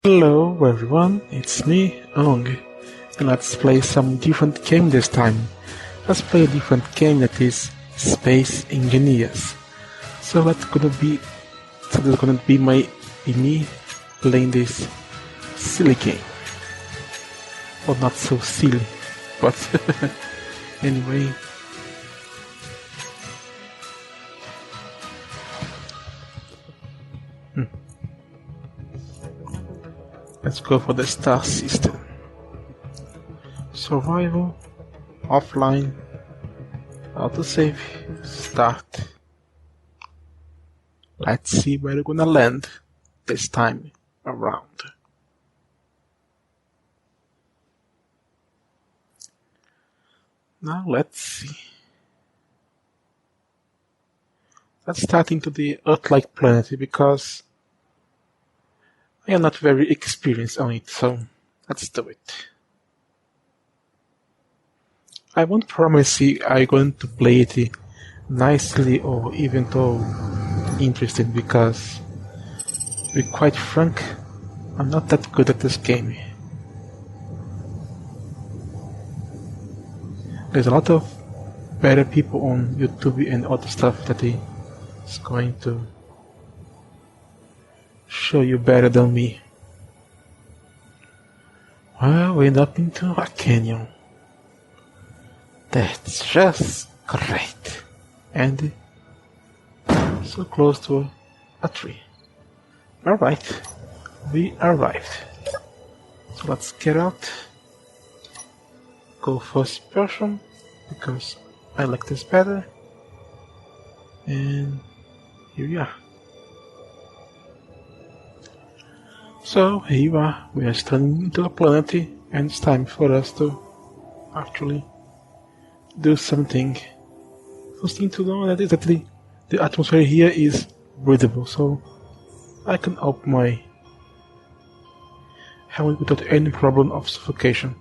Hello everyone, it's me, Ong, and let's play some different game this time. Let's play a different game that is Space Engineers. So that's gonna be me playing this silly game. Well, not so silly, but anyway. Let's go for the star system. Survival, offline, autosave, start. Let's see where we're gonna land this time around. Now let's see. Let's start into the Earth-like planet because I am not very experienced on it, so let's do it. I won't promise you I'm going to play it nicely or even though interesting because, to be quite frank, I'm not that good at this game. There's a lot of better people on YouTube and other stuff that is going to show you better than me. Well, we end up into a canyon. That's just great. And so close to a tree. Alright, we arrived. So let's get out. Go first person because I like this better. And here we are. So here you are, we are standing into a planet and it's time for us to actually do something. First thing to know that is that the atmosphere here is breathable, so I can open my helmet without any problem of suffocation.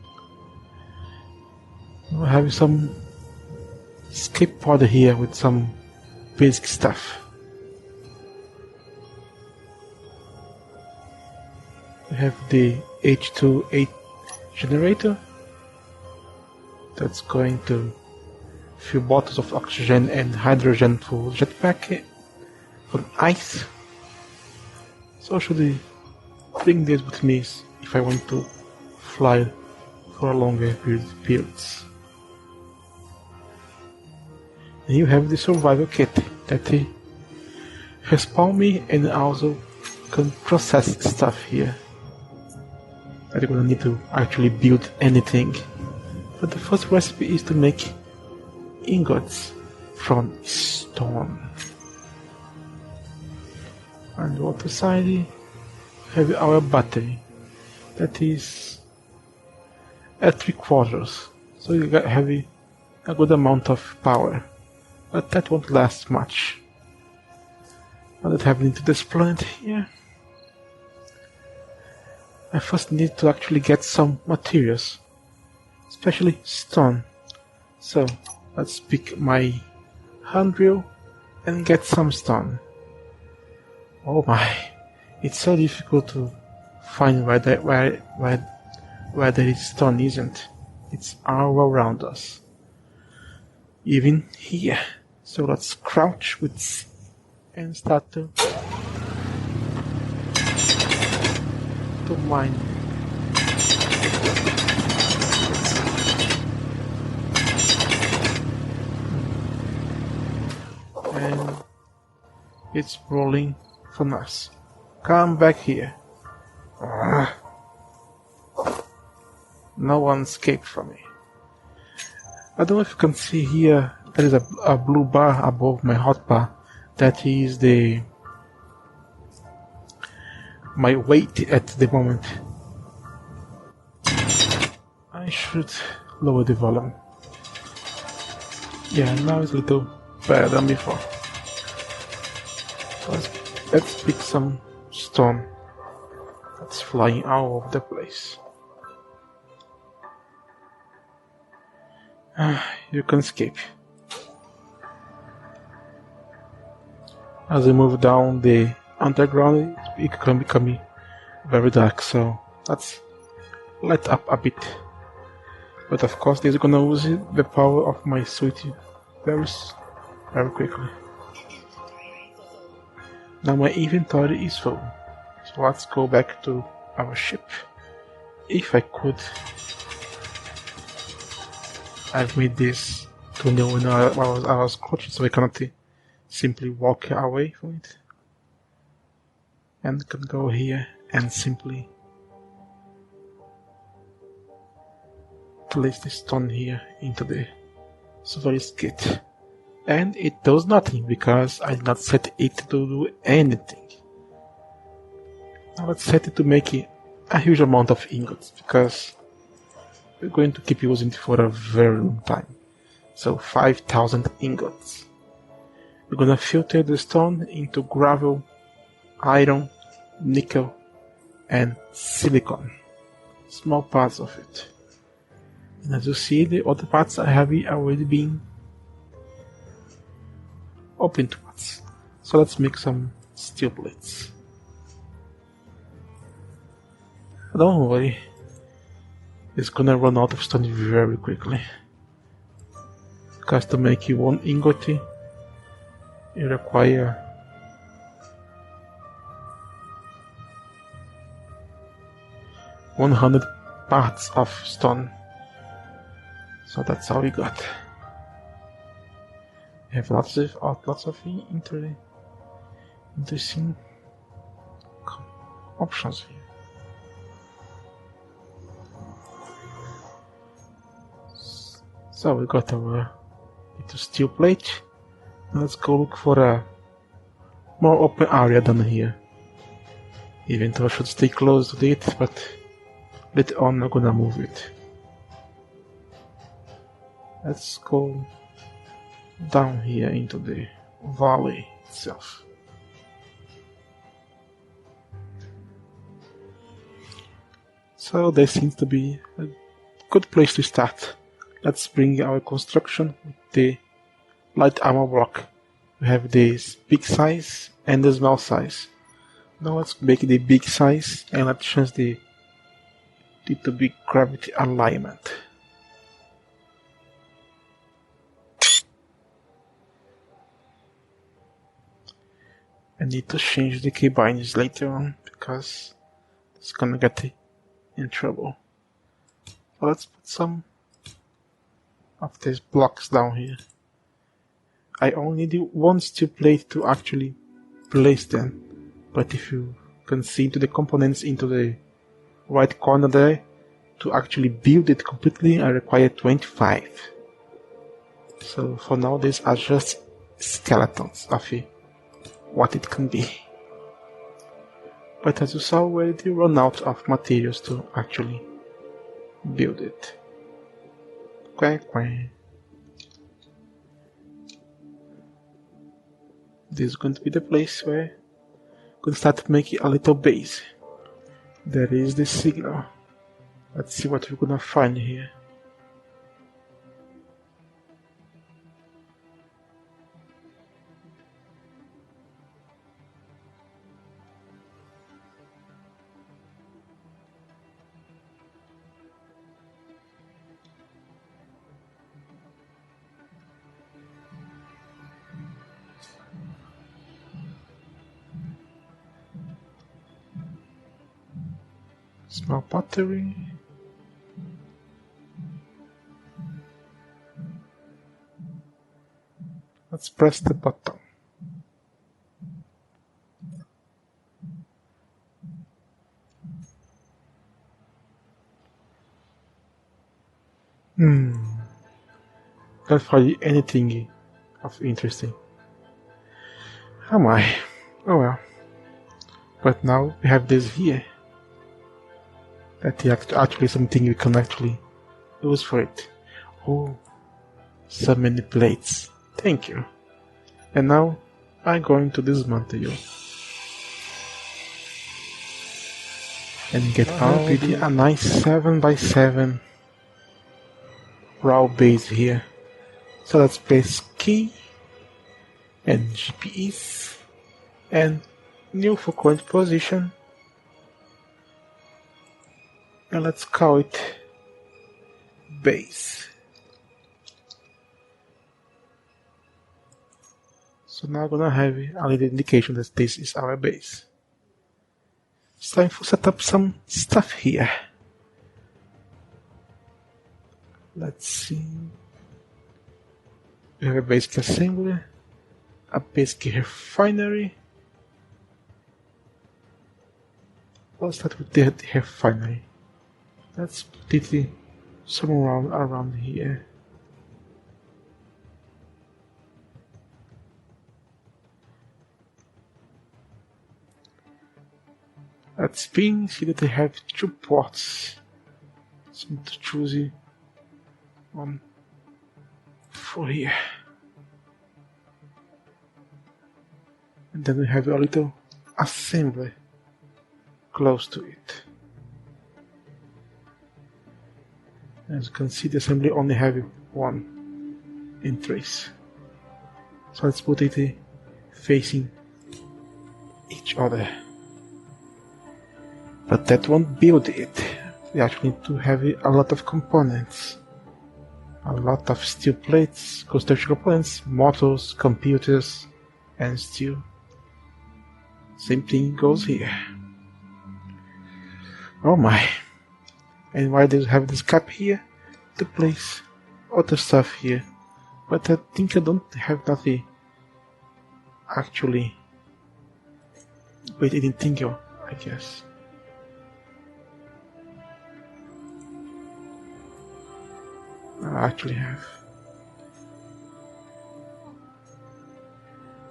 I have some escape pod here with some basic stuff. We have the H2 generator that's going to fill bottles of oxygen and hydrogen for jetpack for ice. So I should bring this with me if I want to fly for longer periods. And you have the survival kit that respawn me and also can process stuff here. I'm gonna need to actually build anything. But the first recipe is to make ingots from stone. On the other side, we have our battery that is at 3/4, so you have a good amount of power, but that won't last much. Now that I've been to this planet here, I first need to actually get some materials, especially stone. So let's pick my hand drill and get some stone. Oh my, it's so difficult to find where there is stone isn't. It's all around us, even here. So let's crouch with and start to mine. And it's rolling from us. Come back here. No one escaped from me. I don't know if you can see here, there is a blue bar above my hotbar. That is my weight at the moment. I should lower the volume. Yeah, now it's a little better than before. Let's pick some stone that's flying all over the place. You can escape. As we move down the underground, it can become very dark, so let's light up a bit. But of course, this is gonna use the power of my switch very quickly. Now my inventory is full, so let's go back to our ship. If I could, I've made this tunnel when I was crouching, so I cannot simply walk away from it. And can go here and simply place the stone here into the Sovari's gate. And it does nothing because I did not set it to do anything. Now let's set it to make a huge amount of ingots because we're going to keep using it for a very long time. So 5,000 ingots. We're gonna filter the stone into gravel, iron, nickel, and silicon. Small parts of it. And as you see, the other parts have already been open to us. So let's make some steel plates. Don't worry, it's gonna run out of stone very quickly. Because to make one ingot, you require 100 parts of stone. So that's all we got. We have lots of interesting options here. So we got our little steel plate. Now let's go look for a more open area than here. Even though I should stay close to it, but later on I'm gonna move it. Let's go down here into the valley itself. So there seems to be a good place to start. Let's bring our construction with the light armor block. We have this big size and the small size. Now let's make the big size and let's change it to be gravity alignment. I need to change the keybinds later on because it's gonna get in trouble. So let's put some of these blocks down here. I only need one steel plate to actually place them, but if you can see into the components into the right corner there, to actually build it completely I require 25. So for now these are just skeletons of what it can be. But as you saw, we already run out of materials to actually build it. Quack, quack. This is going to be the place where I'm going to start making a little base. There is the signal. Let's see what we're going to find here. Small pottery. Let's press the button. Can't find anything of interesting. Am I? Oh well. But now we have this here. That is actually something we can actually use for it. Oh, so many plates. Thank you. And now I'm going to dismantle you. And get already a nice 7x7 raw base here. So let's place key and GPS and new for current position. and let's call it base. So now I'm gonna have a little indication that this is our base. It's time to set up some stuff here. Let's see. We have a basic assembly, a basic refinery. Let's start with the refinery. Let's put it somewhere around here. Let's see that they have 2 ports. So I'm to choose one for here. And then we have a little assembly close to it. As you can see, the assembly only have 1 interface. So let's put it facing each other. But that won't build it. We actually need to have a lot of components. A lot of steel plates, construction components, motors, computers, and steel. Same thing goes here. Oh my. And why do you have this cap here? To place other stuff here. But I think I don't have nothing actually. Wait, I didn't think of, I guess. I actually have.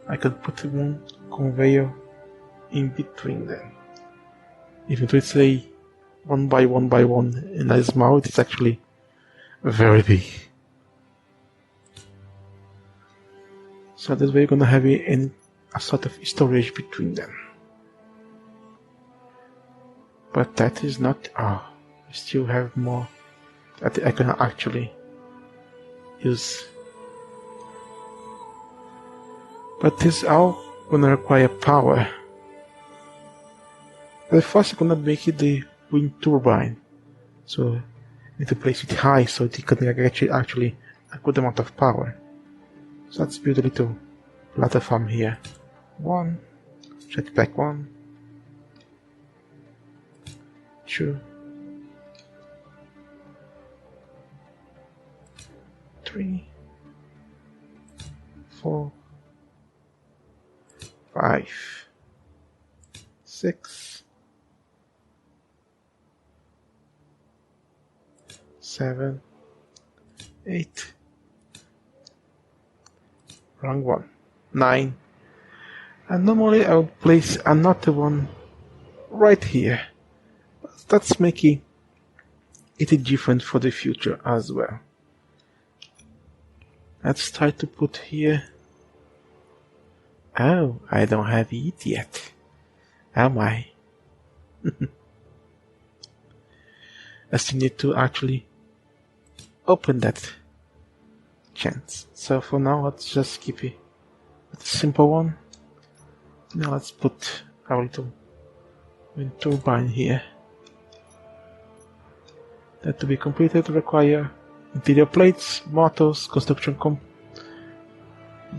I could put one conveyor in between them. Even though it's a 1 by 1 by 1 and as small, it's actually very big. So this way you're gonna have a sort of storage between them. But that is not all. We still have more that I can actually use. But this all gonna require power. But first I'm gonna make it the wind turbine. So I need to place it high so it can get actually a good amount of power. So let's build a little platform here. 1, jetpack 1, 2, 3, 4, 5, 6, 7, 8, wrong one, 9, and normally I would place another one right here. That's making it different for the future as well. Let's try to put here. Oh, I don't have it yet. Am I? I still need to actually open that chance. So for now, let's just keep it with a simple one. Now let's put our little wind turbine here. That to be completed require interior plates, motors, construction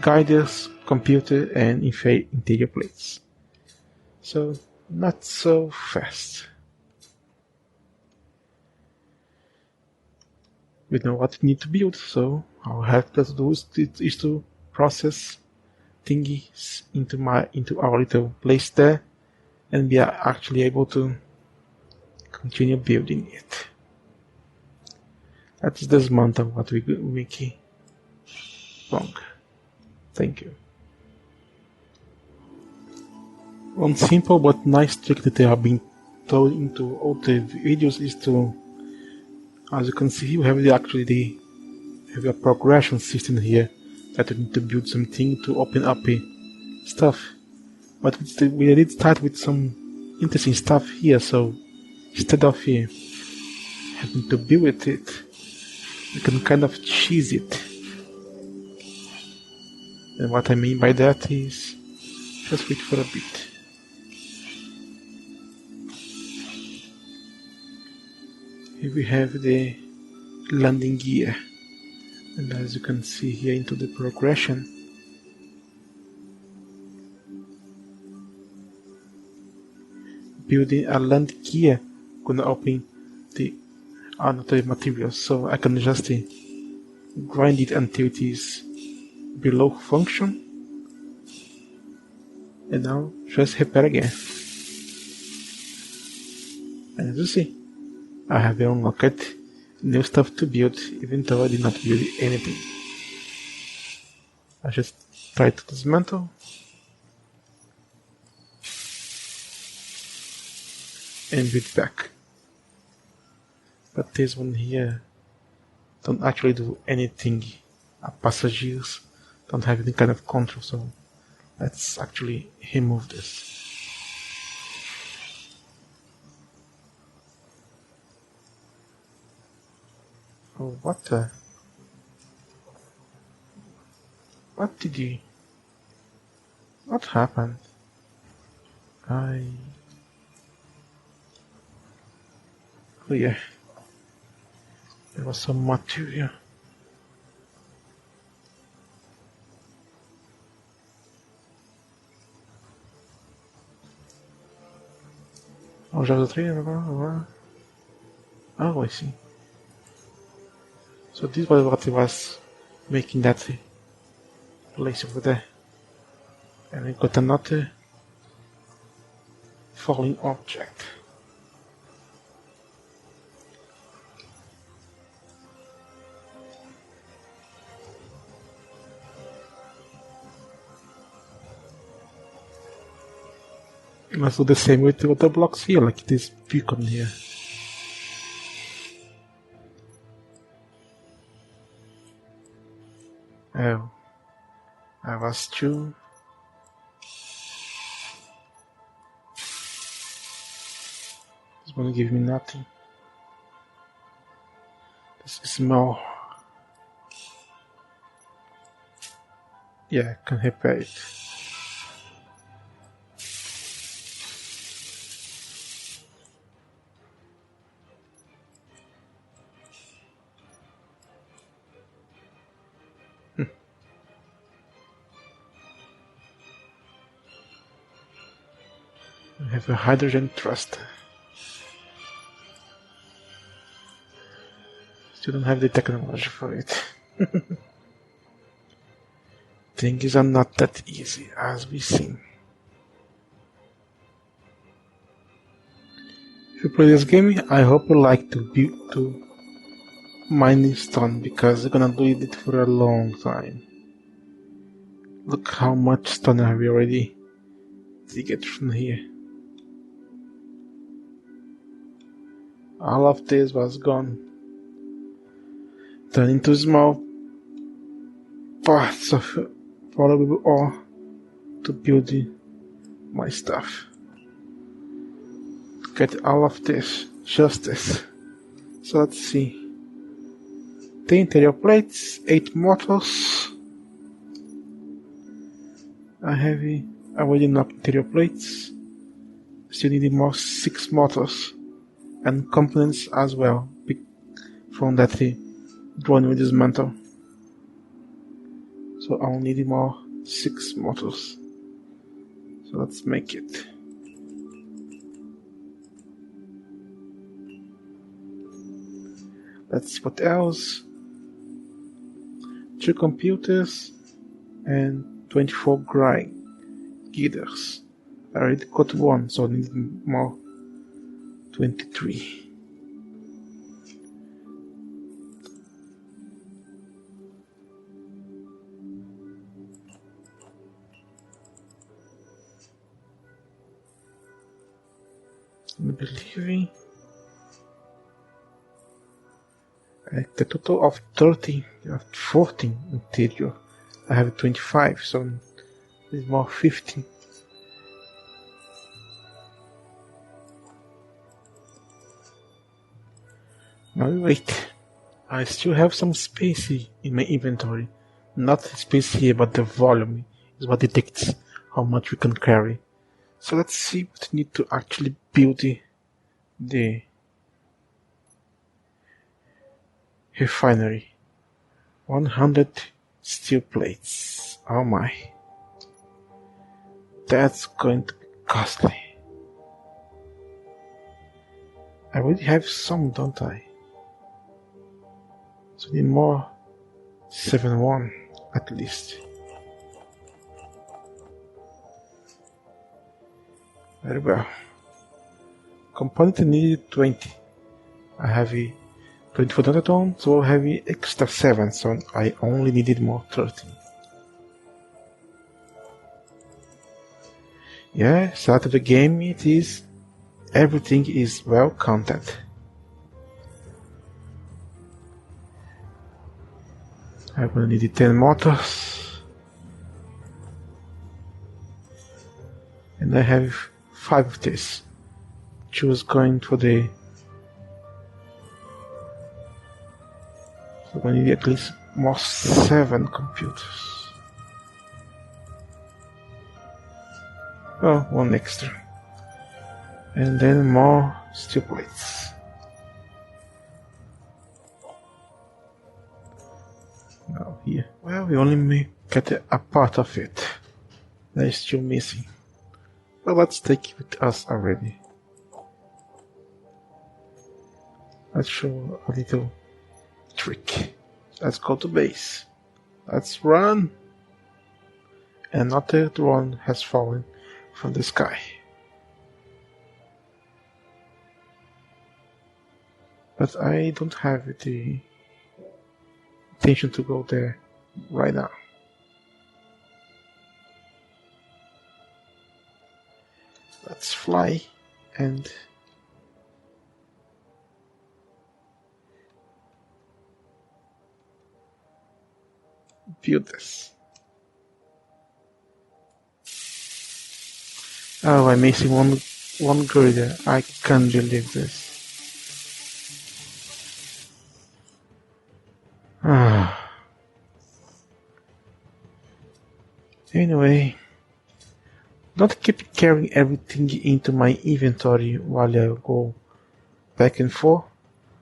guiders, computer, and interior plates. So not so fast. We know what we need to build, so our help to do is to process thingies into our little place there, and we are actually able to continue building it. Let's dismantle what we wiki wrong. Thank you. One simple but nice trick that they have been told into all the videos is to, as you can see, you have have a progression system here that you need to build something to open up stuff. But we did start with some interesting stuff here, so instead of having to build it, you can kind of cheese it. And what I mean by that is, just wait for a bit. Here we have the landing gear, and as you can see here into the progression, building a landing gear gonna open the another material, so I can just grind it until it is below function, and now just repair again. And as you see, I have unlocked new stuff to build, even though I did not build anything. I just try to dismantle and build back. But this one here don't actually do anything. Passengers don't have any kind of control, so let's actually remove this. Oh, what the? What happened? Oh yeah. There was some material. Oh, já was Oh, I see. So this was what was making that place over there. And I got another falling object. Let's do the same with the other blocks here, like this beacon here. Oh, I was too. It's gonna give me nothing. This is more. Yeah, I can repair it. I have a hydrogen thruster. Still don't have the technology for it. Things are not that easy as we seem. If you play this game, I hope you like to mine stone, because you're gonna do it for a long time. Look how much stone I have already digged from here. All of this was gone, turned into small parts of valuable ore to build my stuff. Get all of this, just this. So let's see. 10 interior plates, 8 motors. I have already enough interior plates. Still need more 6 motors. And components as well, from that drone we dismantle. So I'll need more 6 motors. So let's make it. Let's see what else. 2 computers and 24 grind girders. I already got 1, so I need more. 23. I'm believing the total of 30, 14 interior. I have 25, so there's more 15. Now wait, I still have some space in my inventory. Not the space here, but the volume is what detects how much we can carry. So let's see what we need to actually build the refinery. 100 steel plates. Oh my. That's going to be costly. I already have some, don't I? So I need more 7-1 at least. Very well. Component needed 20. I have a 24 Dotatone, so I have a extra 7, so I only needed more 13. Yeah, start of the game it is. Everything is well counted. I'm gonna need 10 motors. And I have 5 of this. Choose going for the... So I need at least more 7 computers. Oh, 1 extra. And then more steel plates. Now here. Well, we only may get a part of it. That is still missing. But let's take it with us already. Let's show a little trick. Let's go to base. Let's run. And another drone has fallen from the sky. But I don't have the intention to go there right now. Let's fly and build this. Oh, I'm missing one girder. I can't believe this. Anyway, don't keep carrying everything into my inventory while I go back and forth.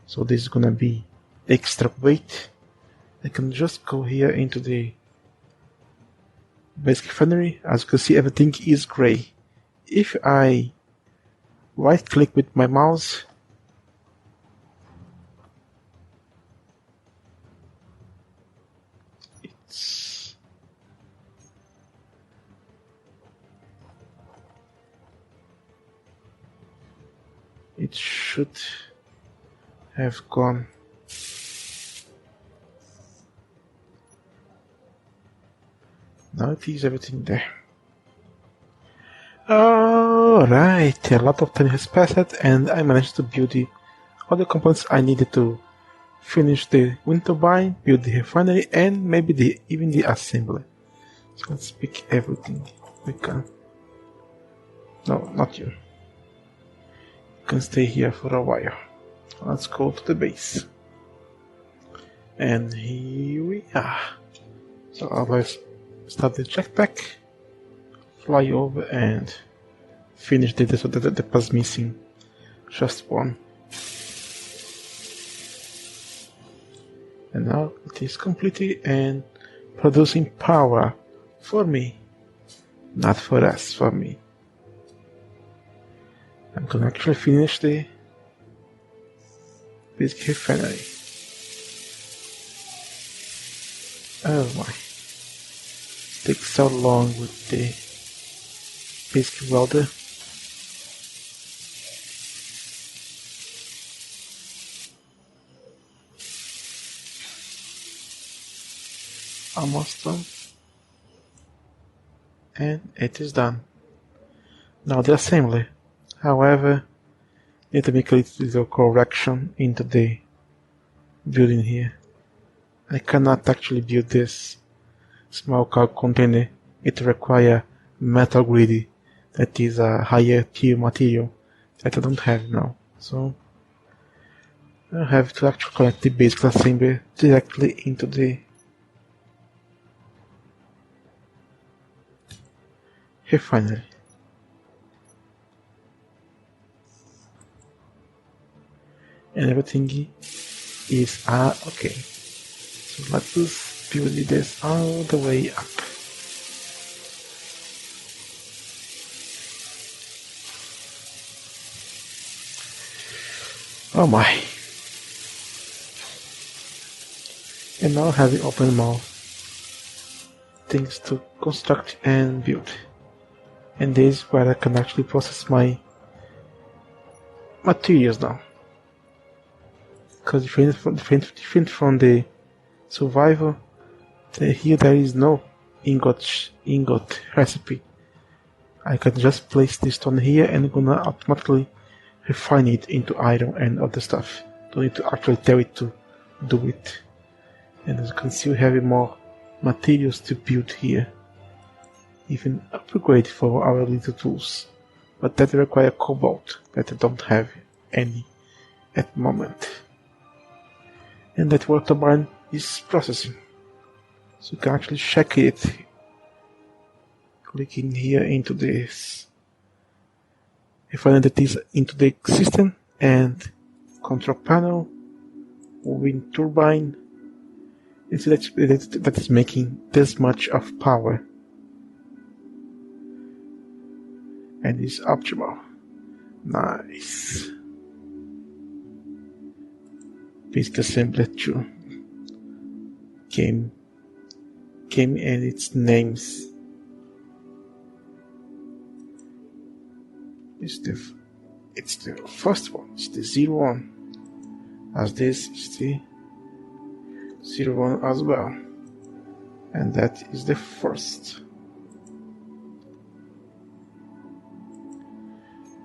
So this is gonna be extra weight. I can just go here into the basic refinery. As you can see, everything is gray. If I right click with my mouse, it should have gone. Now it is everything there. Alright, a lot of time has passed and I managed to build all the components I needed to finish the wind turbine, build the refinery, and maybe even the assembly. So let's pick everything we can. No, not you. You can stay here for a while. Let's go to the base. And here we are. So let's start the jetpack, fly over and finish the so that was missing just one. And now it is completely and producing power for me, not for us, for me. I'm gonna actually finish the basic refinery. Oh my. It takes so long with the basic welder. Almost done. And it is done. Now the assembly. However, need to make a little correction into the building here. I cannot actually build this small car container. It requires metal grid that is a higher tier material that I don't have now. So I have to actually connect the basic assembly directly into the refinery. And everything is okay. So let's just build this all the way up. Oh my. And now having open more things to construct and build. And this is where I can actually process my materials now. Because different from the survival, here there is no ingot recipe. I can just place this stone here and gonna automatically refine it into iron and other stuff. Don't need to actually tell it to do it. And as you can see, we have more materials to build here. Even upgrade for our little tools. But that require cobalt that I don't have any at the moment. And that water turbine is processing. So you can actually check it. Clicking here into this. Refine that is into the system and control panel, wind turbine. You see that is making this much of power. And it's optimal. Nice. Basic assembly 2. Game and its names. It's the first one. It's the 01. As this is the 01 as well. And that is the first.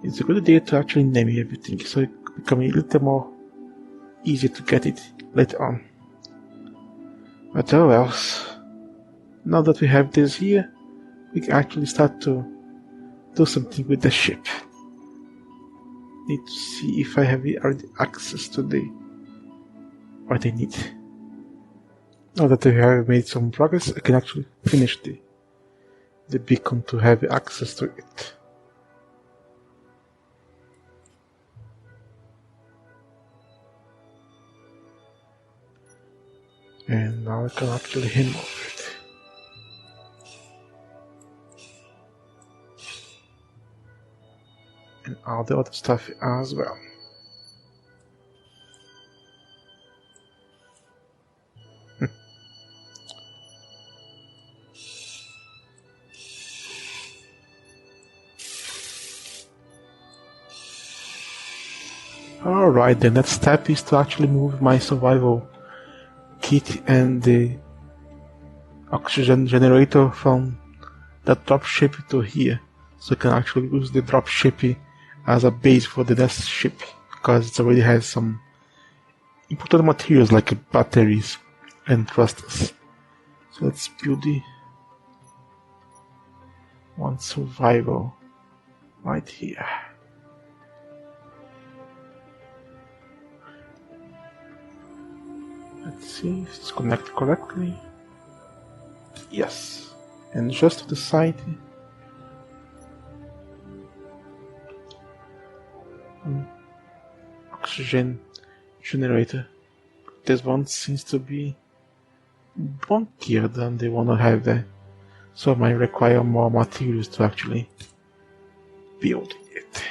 It's a good idea to actually name everything so it becomes a little more easy to get it later on. But oh well, now that we have this here, we can actually start to do something with the ship. Need to see if I have already access to what I need. Now that we have made some progress, I can actually finish the beacon to have access to it. And now I can actually remove it. And all the other stuff as well. Alright, the next step is to actually move my survival kit and the oxygen generator from that dropship to here. So I can actually use the dropship as a base for the next ship, because it already has some important materials like batteries and thrusters. So let's build the one survival right here. Let's see if it's connected correctly. Yes. And just to the side, oxygen generator. This one seems to be bulkier than the one I have there, so I might require more materials to actually build it.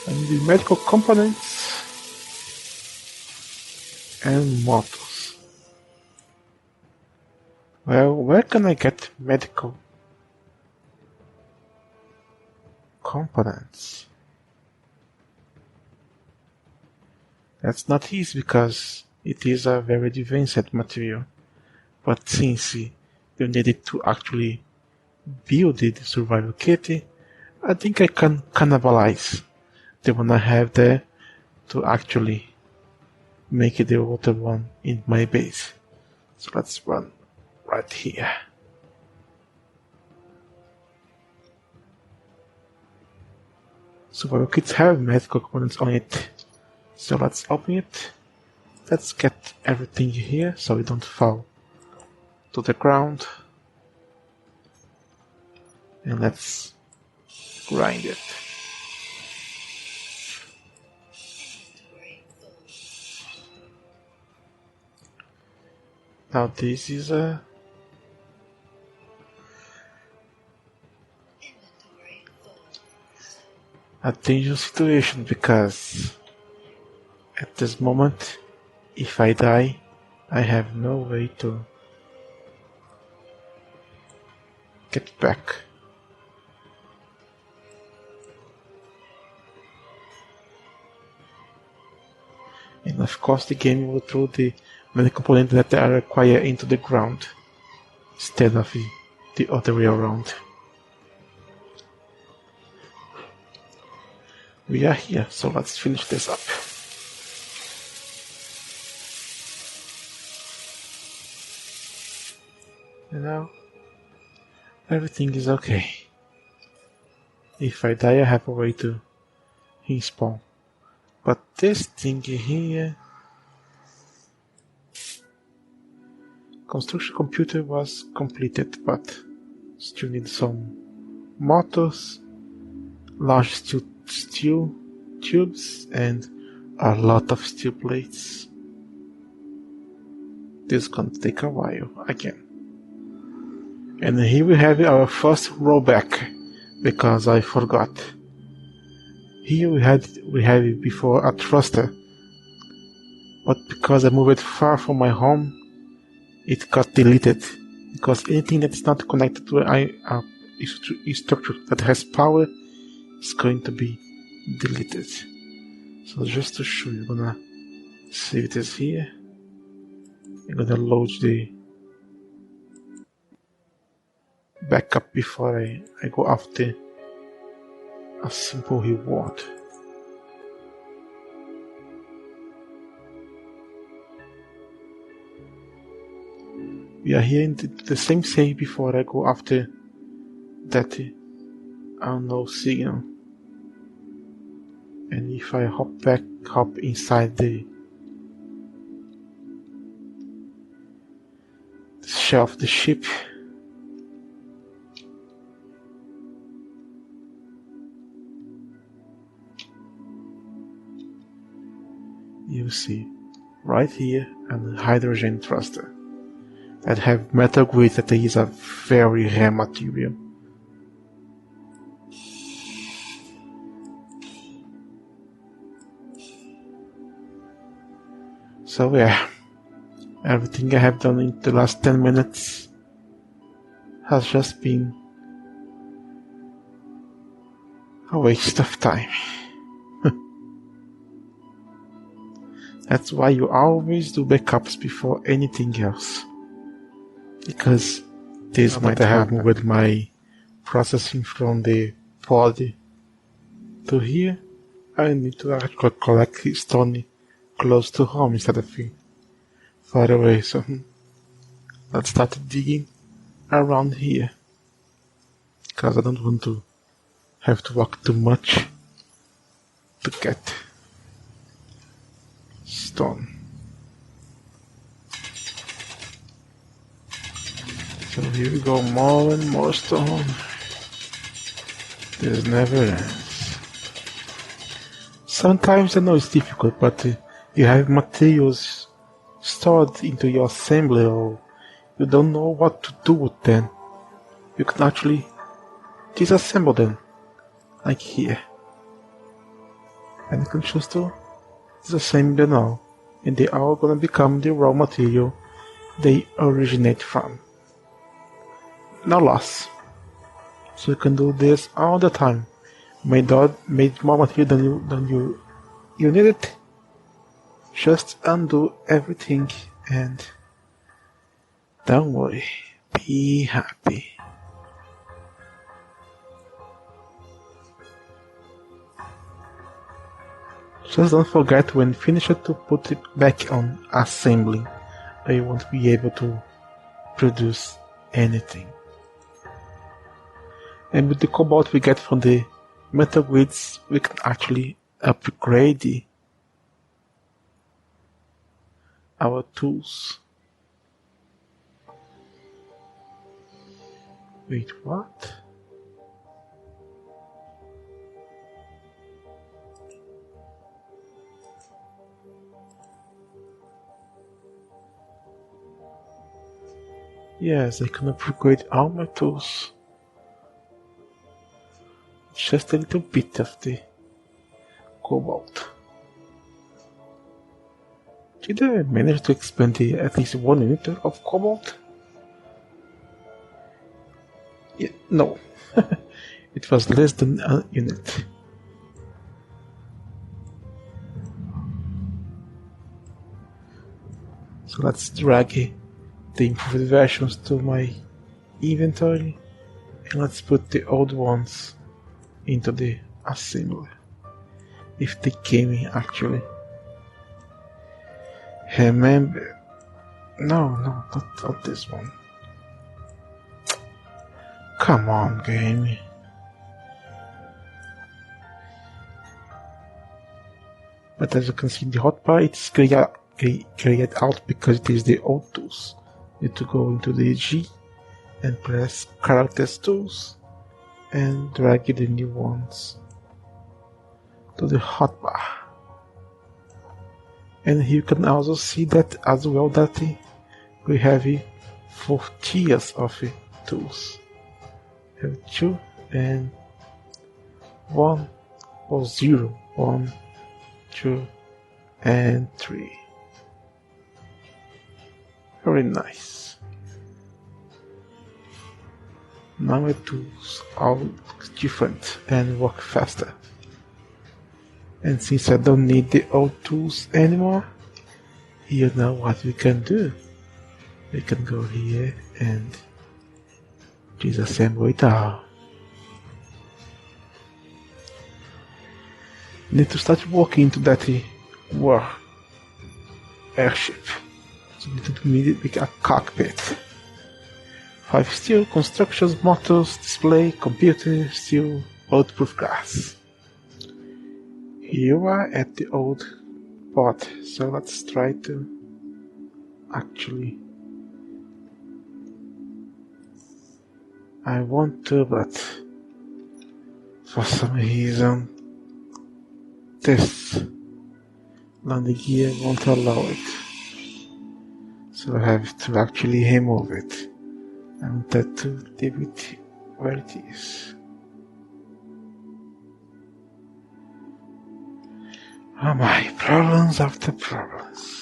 And the medical components and motors. Well, where can I get medical components? That's not easy because it is a very advanced material. But since you needed to actually build the survival kit, I think I can cannibalize the one I have there to actually make the other one in my base. So let's run right here. Survival kits have medical components on it. So let's open it. Let's get everything here so we don't fall to the ground. And let's grind it. Now this is a dangerous situation because at this moment, if I die, I have no way to get back. And of course the game will throw the many components that are required into the ground instead of the other way around. We are here, so let's finish this up. And now everything is okay. If I die, I have a way to respawn. But this thing here... Construction computer was completed, but still need some motors, large steel tubes, and a lot of steel plates. This is gonna take a while again. And here we have our first rollback, because I forgot. Here we have before a thruster, but because I moved far from my home, it got deleted. Because anything that is not connected to a structure that has power is going to be deleted. So just to show you, I'm gonna save this here. I'm gonna load the backup before I go after a simple reward. We are here in the same save before I go after that unknown signal. And if I hop inside the shell of the ship, you see right here a hydrogen thruster that have metal grids that is a very rare material. So yeah, everything I have done in the last 10 minutes has just been a waste of time. That's why you always do backups before anything else. Because this might have moved my processing from the pod to here. I need to actually collect stone close to home instead of far away. So let's start digging around here. Because I don't want to have to walk too much to get stone. So here we go, more and more stone. This never ends. Sometimes I know it's difficult, but you have materials stored into your assembly or you don't know what to do with them. You can actually disassemble them, like here. And you can choose to disassemble them now, and they are gonna become the raw material they originate from. No loss. So you can do this all the time. Made more material than you need it. Just undo everything and don't worry. Be happy. Just don't forget when finished to put it back on assembling, or you won't be able to produce anything. And with the cobalt we get from the metal grids, we can actually upgrade our tools. Wait, what? Yes, I can upgrade all my tools. Just a little bit of the cobalt. Did I manage to expand at least 1 unit of cobalt? Yeah, no. It was less than a unit. So let's drag the improved versions to my inventory and let's put the old ones into the assembler. If they came in actually. Remember. No, not this one. Come on, game. But as you can see, the hotbar it's cleared out because it is the old tools. You need to go into the G and press characters tools and drag the new ones to the hotbar. And you can also see that as well that we have 4 tiers of tools. We have 2 and 1 or 0, 1, 2 and 3. Very nice. Now my tools are different and work faster. And since I don't need the old tools anymore, you know what we can do. We can go here and disassemble it all. Need to start working into that war airship. So we need to make a cockpit. 5 steel, constructions, motors, display, computer, steel, bulletproof glass. You are at the old pot, so let's try to actually. I want to, but for some reason this landing gear won't allow it. So I have to actually remove it. I want that to leave it where it is. Oh my, problems after problems.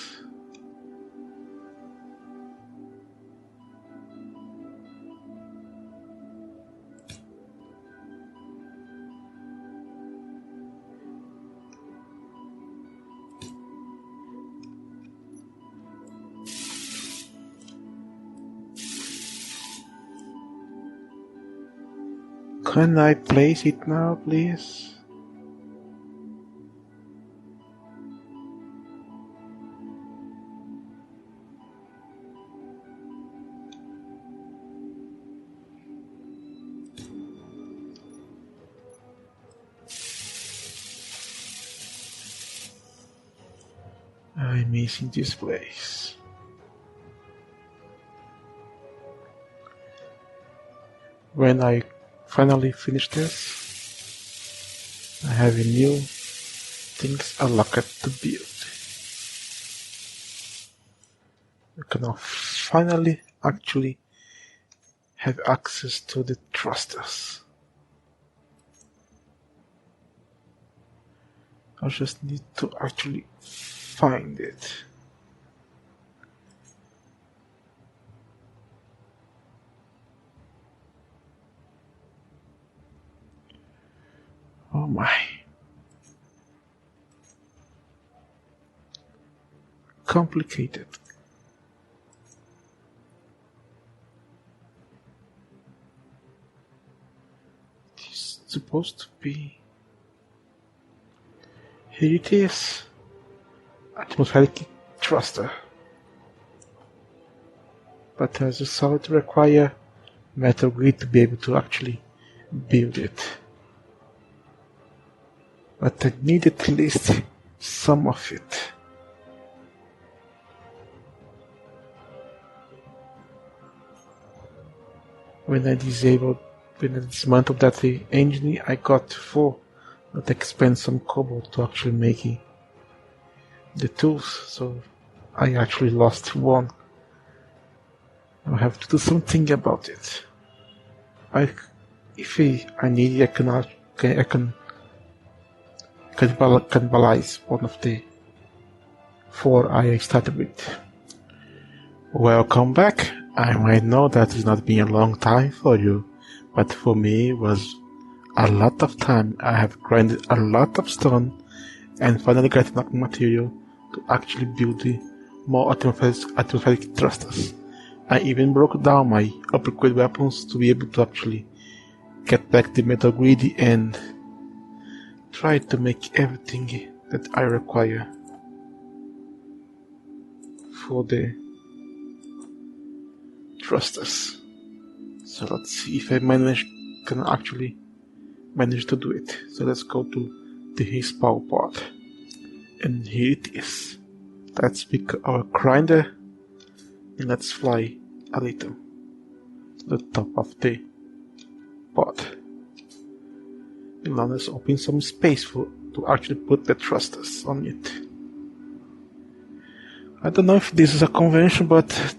Can I place it now, please? I'm missing this place. When I finally finish this, I have a new things unlocked to build. We can now finally actually have access to the thrusters. I just need to actually find it. Oh my. Complicated. It's supposed to be. Here it is. Atmospheric thruster. But as you saw, it requires metal grid to be able to actually build it. But I need at least some of it. When I dismantled that engine, I got 4 that expend some cobalt to actually make the tools, so I actually lost 1. I have to do something about it. If I need, I can cannibalize one of the 4 I started with. Welcome back. I might know that it's not been a long time for you, but for me it was a lot of time. I have grinded a lot of stone and finally got enough material to actually build the more atmospheric thrusters. I even broke down my upgrade weapons to be able to actually get back the metal greedy and try to make everything that I require for the thrusters. So let's see if I can actually manage to do it. So let's go to the respawn pod. And here it is. Let's pick our grinder and let's fly a little to the top of the pod. And now let's open some space to actually put the thrusters on it. I don't know if this is a convention, but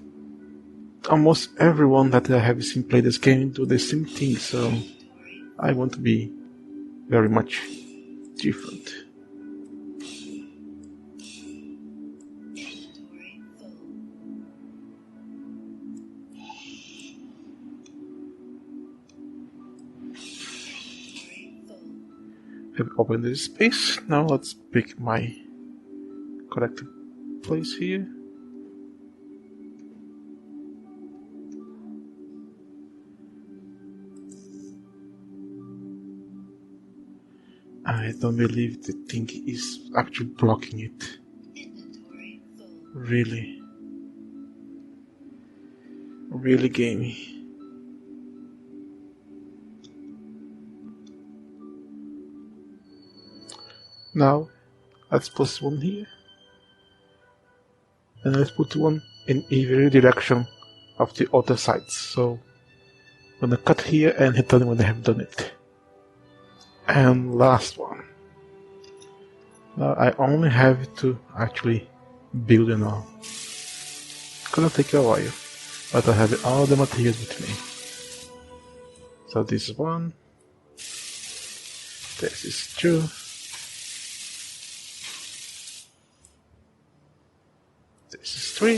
almost everyone that I have seen play this game do the same thing, so I want to be very much different. I've opened this space. Now let's pick my correct place here. I don't believe the thing is actually blocking it. Really gamey. Now, let's put one here. And let's put one in every direction of the other sides. So, I'm gonna cut here and hit on when I have done it. And last one. Now, I only have to actually build it now. It's gonna take a while, but I have all the materials with me. So this is 1. This is 2. This is 3.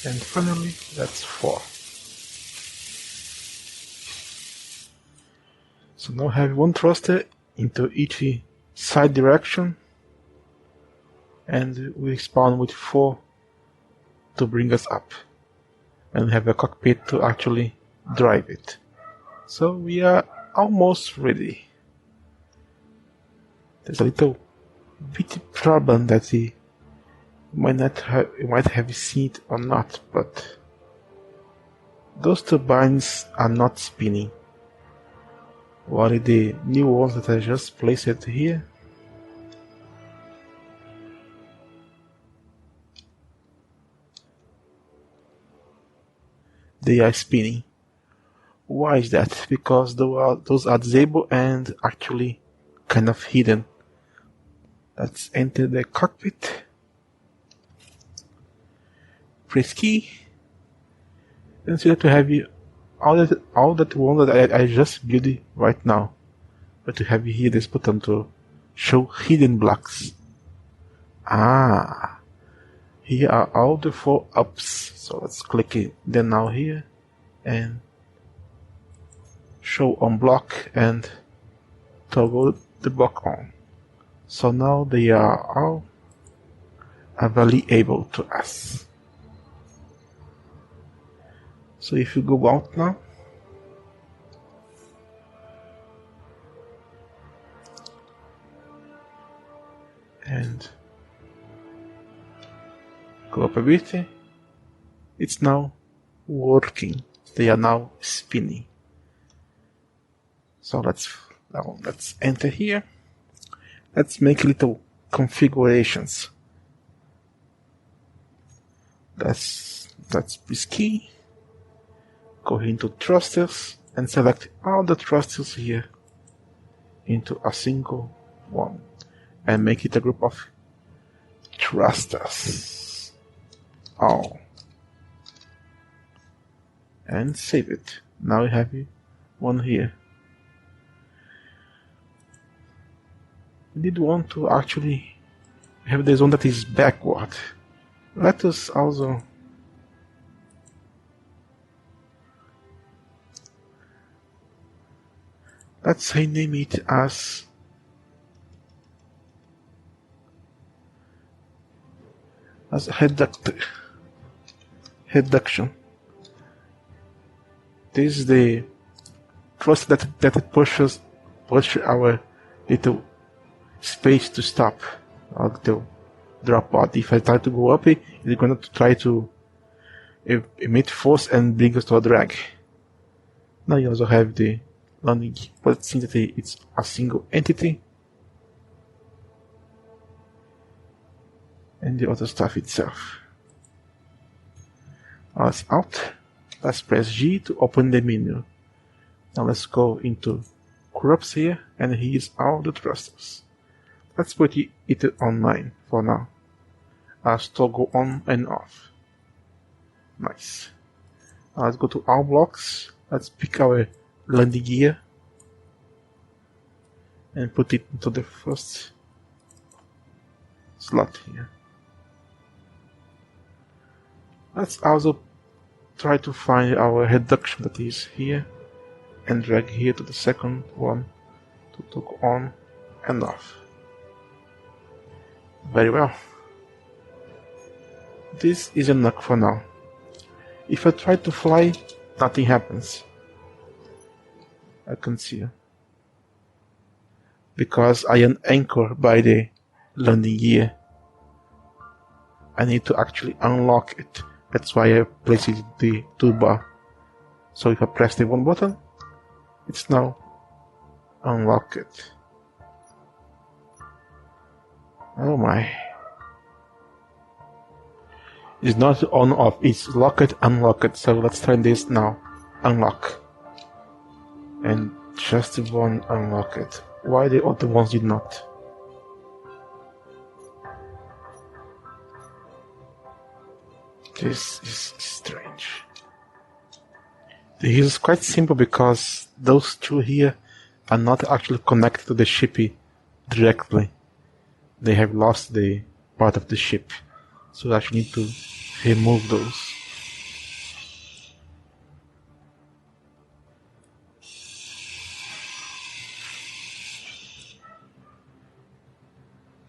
And finally, that's 4. So now I have one thruster into each side direction, and we spawn with 4 to bring us up, and have a cockpit to actually drive it. So we are almost ready. There's a little bitty problem that you might have seen it or not, but those turbines are not spinning. What are the new ones that I just placed here? They are spinning. Why is that? Because those are disabled and actually kind of hidden. Let's enter the cockpit. Press key. And see that we have all that one that I just built right now. But we have here this button to show hidden blocks. Here are all the 4 ups. So let's click it then now here and show on block and toggle the block on. So now they are all available to us. So if you go out now, and go up a bit, it's now working. They are now spinning. So let's enter here. Let's make little configurations. Let's press key. Go into thrusters and select all the thrusters here into a single one and make it a group of thrusters. Oh. And save it. Now we have one here. We need one to actually have this one that is backward. Let us also let's rename it as reduction. This is the thrust that push our little space to stop or to drop out. If I try to go up, it's going to try to emit force and bring us to a drag. Now you also have the landing, but since it's a single entity, and the other stuff itself. Now it's out. Let's press G to open the menu. Now let's go into groups here, and here's all the thrusters. Let's put it online for now, as toggle on and off. Nice. Now let's go to all blocks. Let's pick our landing gear and put it into the first slot here. Let's also try to find our reduction that is here and drag here to the second one to toggle on and off. Very well. This is enough for now. If I try to fly, nothing happens. I can see because I am anchored by the landing gear. I need to actually unlock it. That's why I placed it in the toolbar. So if I press the one button, it's now unlocked. Oh my. It's not on off, it's locked, unlocked. So let's try this now. Unlock. And just the one unlocked. Why the other ones did not? This is strange. This is quite simple because those two here are not actually connected to the ship directly. They have lost the part of the ship. So I actually need to remove those.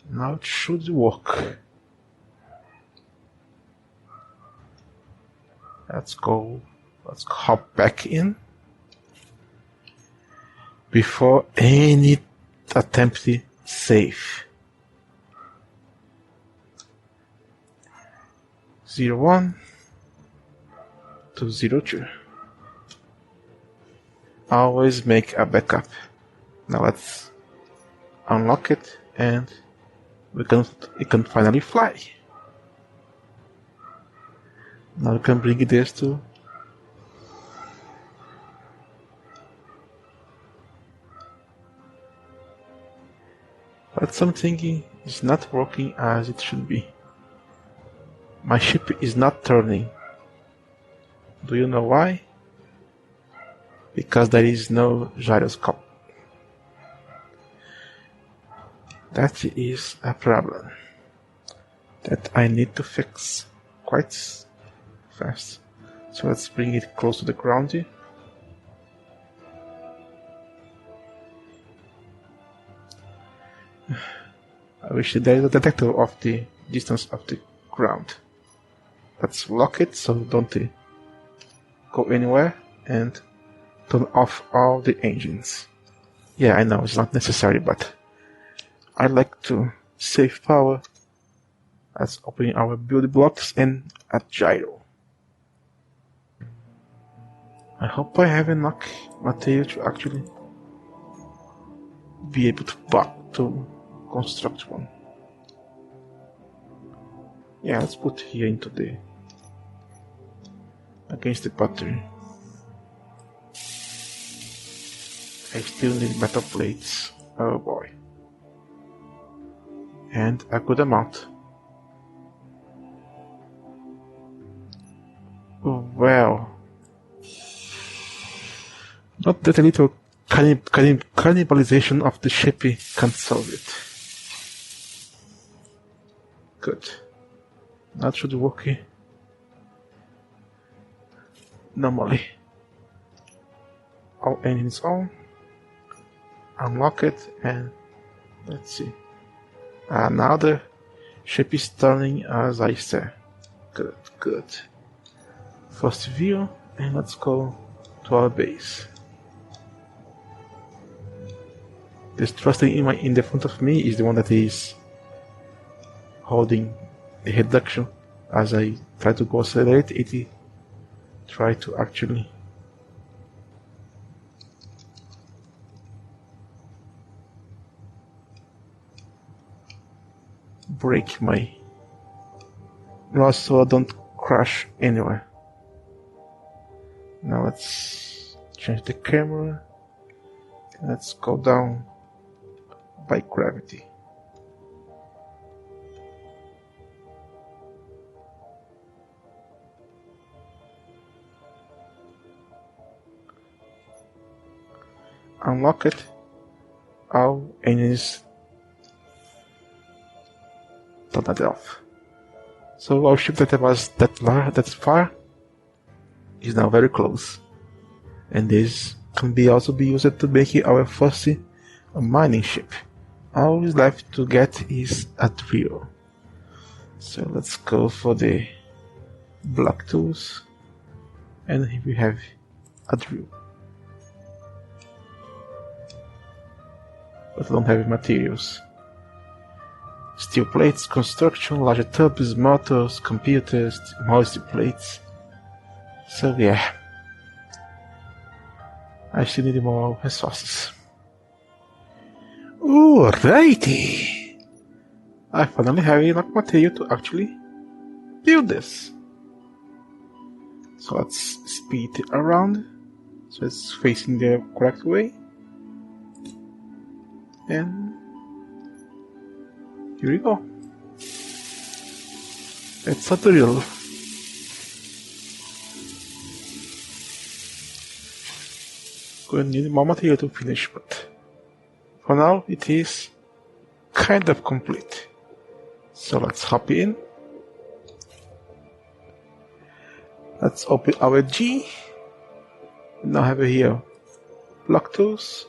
Now it should work. Let's hop back in before any attempt to save. 01 to 02. Always make a backup. Now let's unlock it and it can finally fly. Now we can bring this to but something is not working as it should be. My ship is not turning. Do you know why? Because there is no gyroscope. That is a problem that I need to fix quite fast. So let's bring it close to the ground here. I wish there is a detector of the distance of the ground. Let's lock it so don't go anywhere and turn off all the engines. Yeah, I know it's not necessary, but I like to save power. Let's open our build blocks and a gyro. I hope I have enough material to actually be able to construct one. Yeah, let's put here into the against the battery. I still need metal plates. Oh boy. And a good amount. Well, not that a little cannibalization of the ship can solve it. Good. That should work normally. All engines on. Unlock it and let's see. Now the ship is turning as I said. Good, good. First view, and let's go to our base. This thruster in the front of me is the one that is holding the reduction. As I try to go accelerate, it try to actually break my rod so I don't crash anywhere. Now let's change the camera. Let's go down by gravity. Unlock it. All engines turn that off. So our ship that was that far is now very close, and this can also be used to make our first mining ship. All is left to get is a drill. So let's go for the block tools, and here we have a drill. But I don't have materials. Steel plates, construction, larger tubs, motors, computers, moisture plates. So yeah, I still need more resources. Alrighty! I finally have enough material to actually build this. So let's speed it around so it's facing the correct way. And here we go. It's a drill. Going to need more material to finish, but for now it is kind of complete. So let's hop in. Let's open our G. We now have here block tools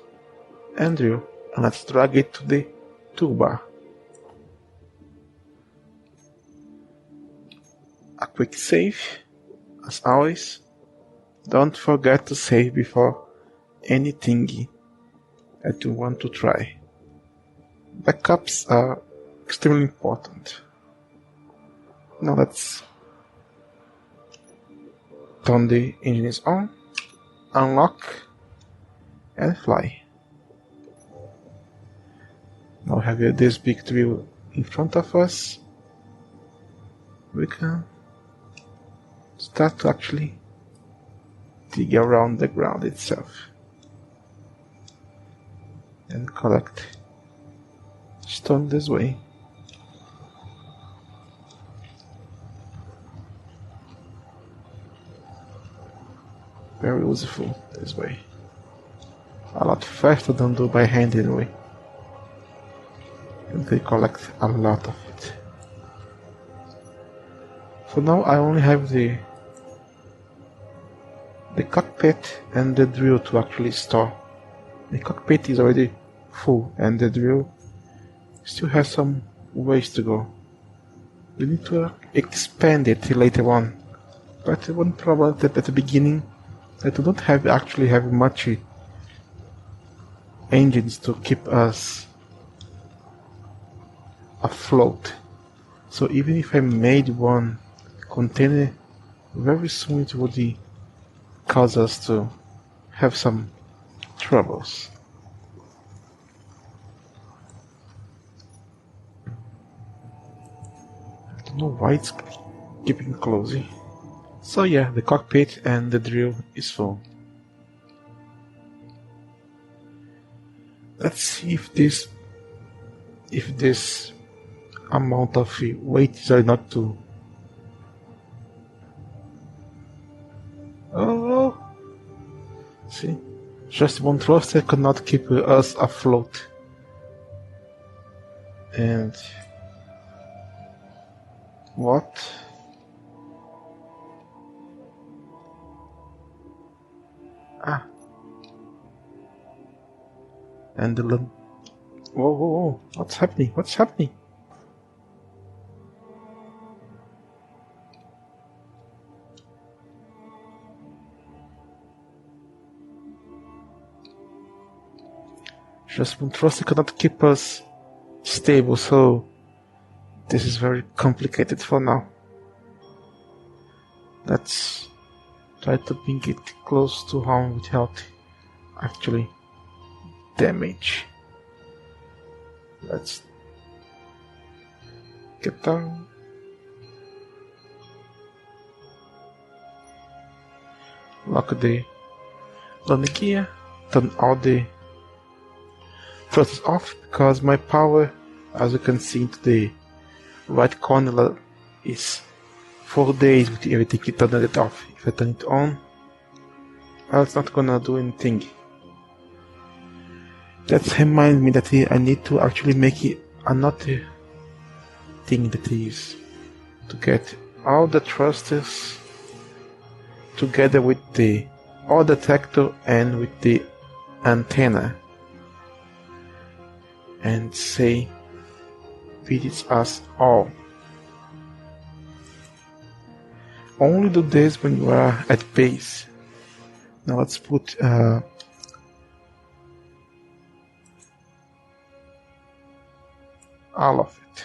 and drill, and let's drag it to the toolbar. A quick save, as always. Don't forget to save before anything that you want to try. Backups are extremely important. Now let's turn the engines on, unlock, and fly. Now we have this big drill in front of us. We can start to actually dig around the ground itself and collect stone this way. Very useful this way. A lot faster than do by hand anyway. And they collect a lot of it. For now I only have the cockpit and the drill to actually store. The cockpit is already full and the drill still has some ways to go. We need to expand it later on. But one problem at the beginning that we don't actually have much engines to keep us afloat. So even if I made one container, very soon it would cause us to have some troubles. I don't know why it's keeping closing. So yeah, the cockpit and the drill is full. let's see if this amount of weight is not too. Oh, see, just one thruster cannot keep us afloat. And what? Ah. And the whoa, whoa, whoa, what's happening? What's happening? Just one thruster cannot keep us stable, so this is very complicated for now. Let's try to bring it close to home without actually damage. Let's get down. Lock the landing gear, turn all the thrusters off because my power, as you can see into the right corner, is 4 days with everything turned off. If I turn it on, well, it's not gonna do anything. That reminds me that I need to actually make it another thing, that is to get all the thrusters together with the other detector and with the antenna, and say visits us all. Only do this when you are at base. Now let's put all of it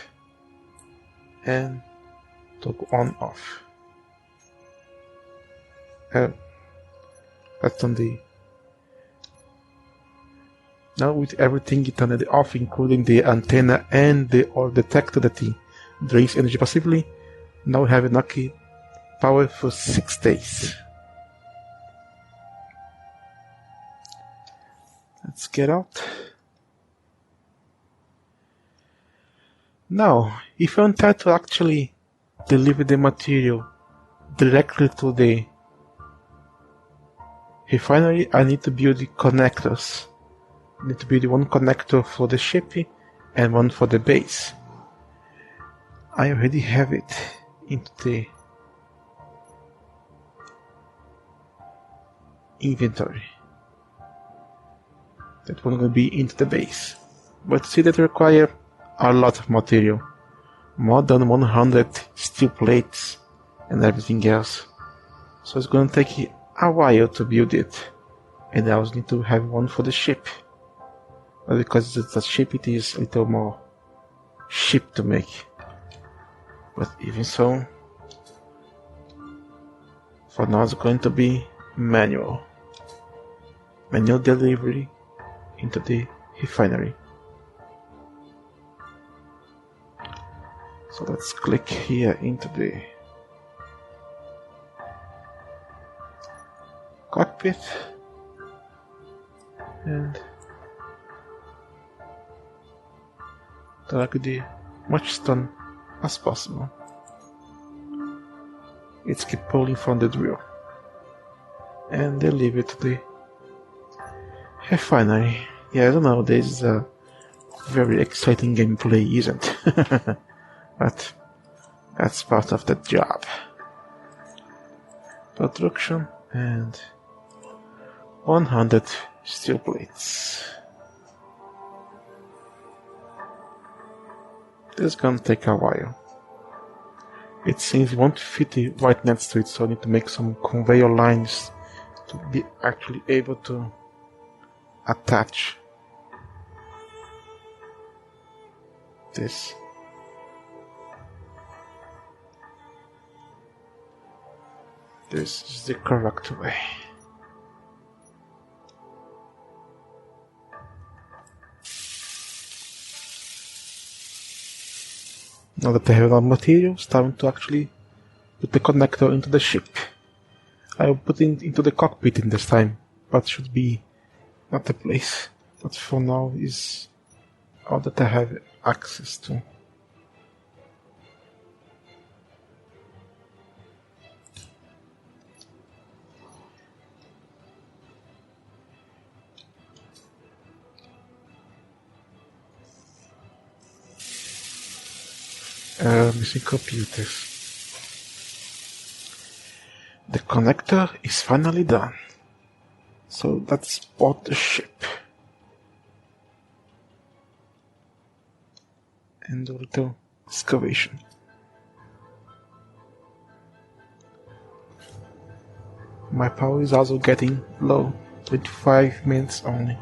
and toggle on off. That's on the. Now with everything turned off, including the antenna and the or detector that drains energy passively, now we have enough power for 6 days. Let's get out. Now, if I want to actually deliver the material directly to the refinery, I need to build the connectors. I need to build one connector for the ship and one for the base. I already have it into the inventory. That one will be into the base. But see, that require a lot of material. More than 100 steel plates and everything else. So it's gonna take a while to build it. And I also need to have one for the ship. But because it's a ship, it is a little more cheap to make. But even so, for now it's going to be manual delivery into the refinery. So let's click here into the cockpit and drag the much stone as possible. Let's keep pulling from the drill and then leave it to the refinery. Yeah, I don't know, this is a very exciting gameplay, isn't it? But that's part of the job. Production and 100 steel plates. This is gonna take a while. It seems it won't fit right next to it, so I need to make some conveyor lines to be actually able to attach this. This is the correct way. Now that I have all material, it's time to actually put the connector into the ship. I will put it into the cockpit in this time, but should be not the place. But for now is all that I have access to. Missing computers. The connector is finally done. So let's board the ship. And do a little excavation. My power is also getting low, 25 minutes only.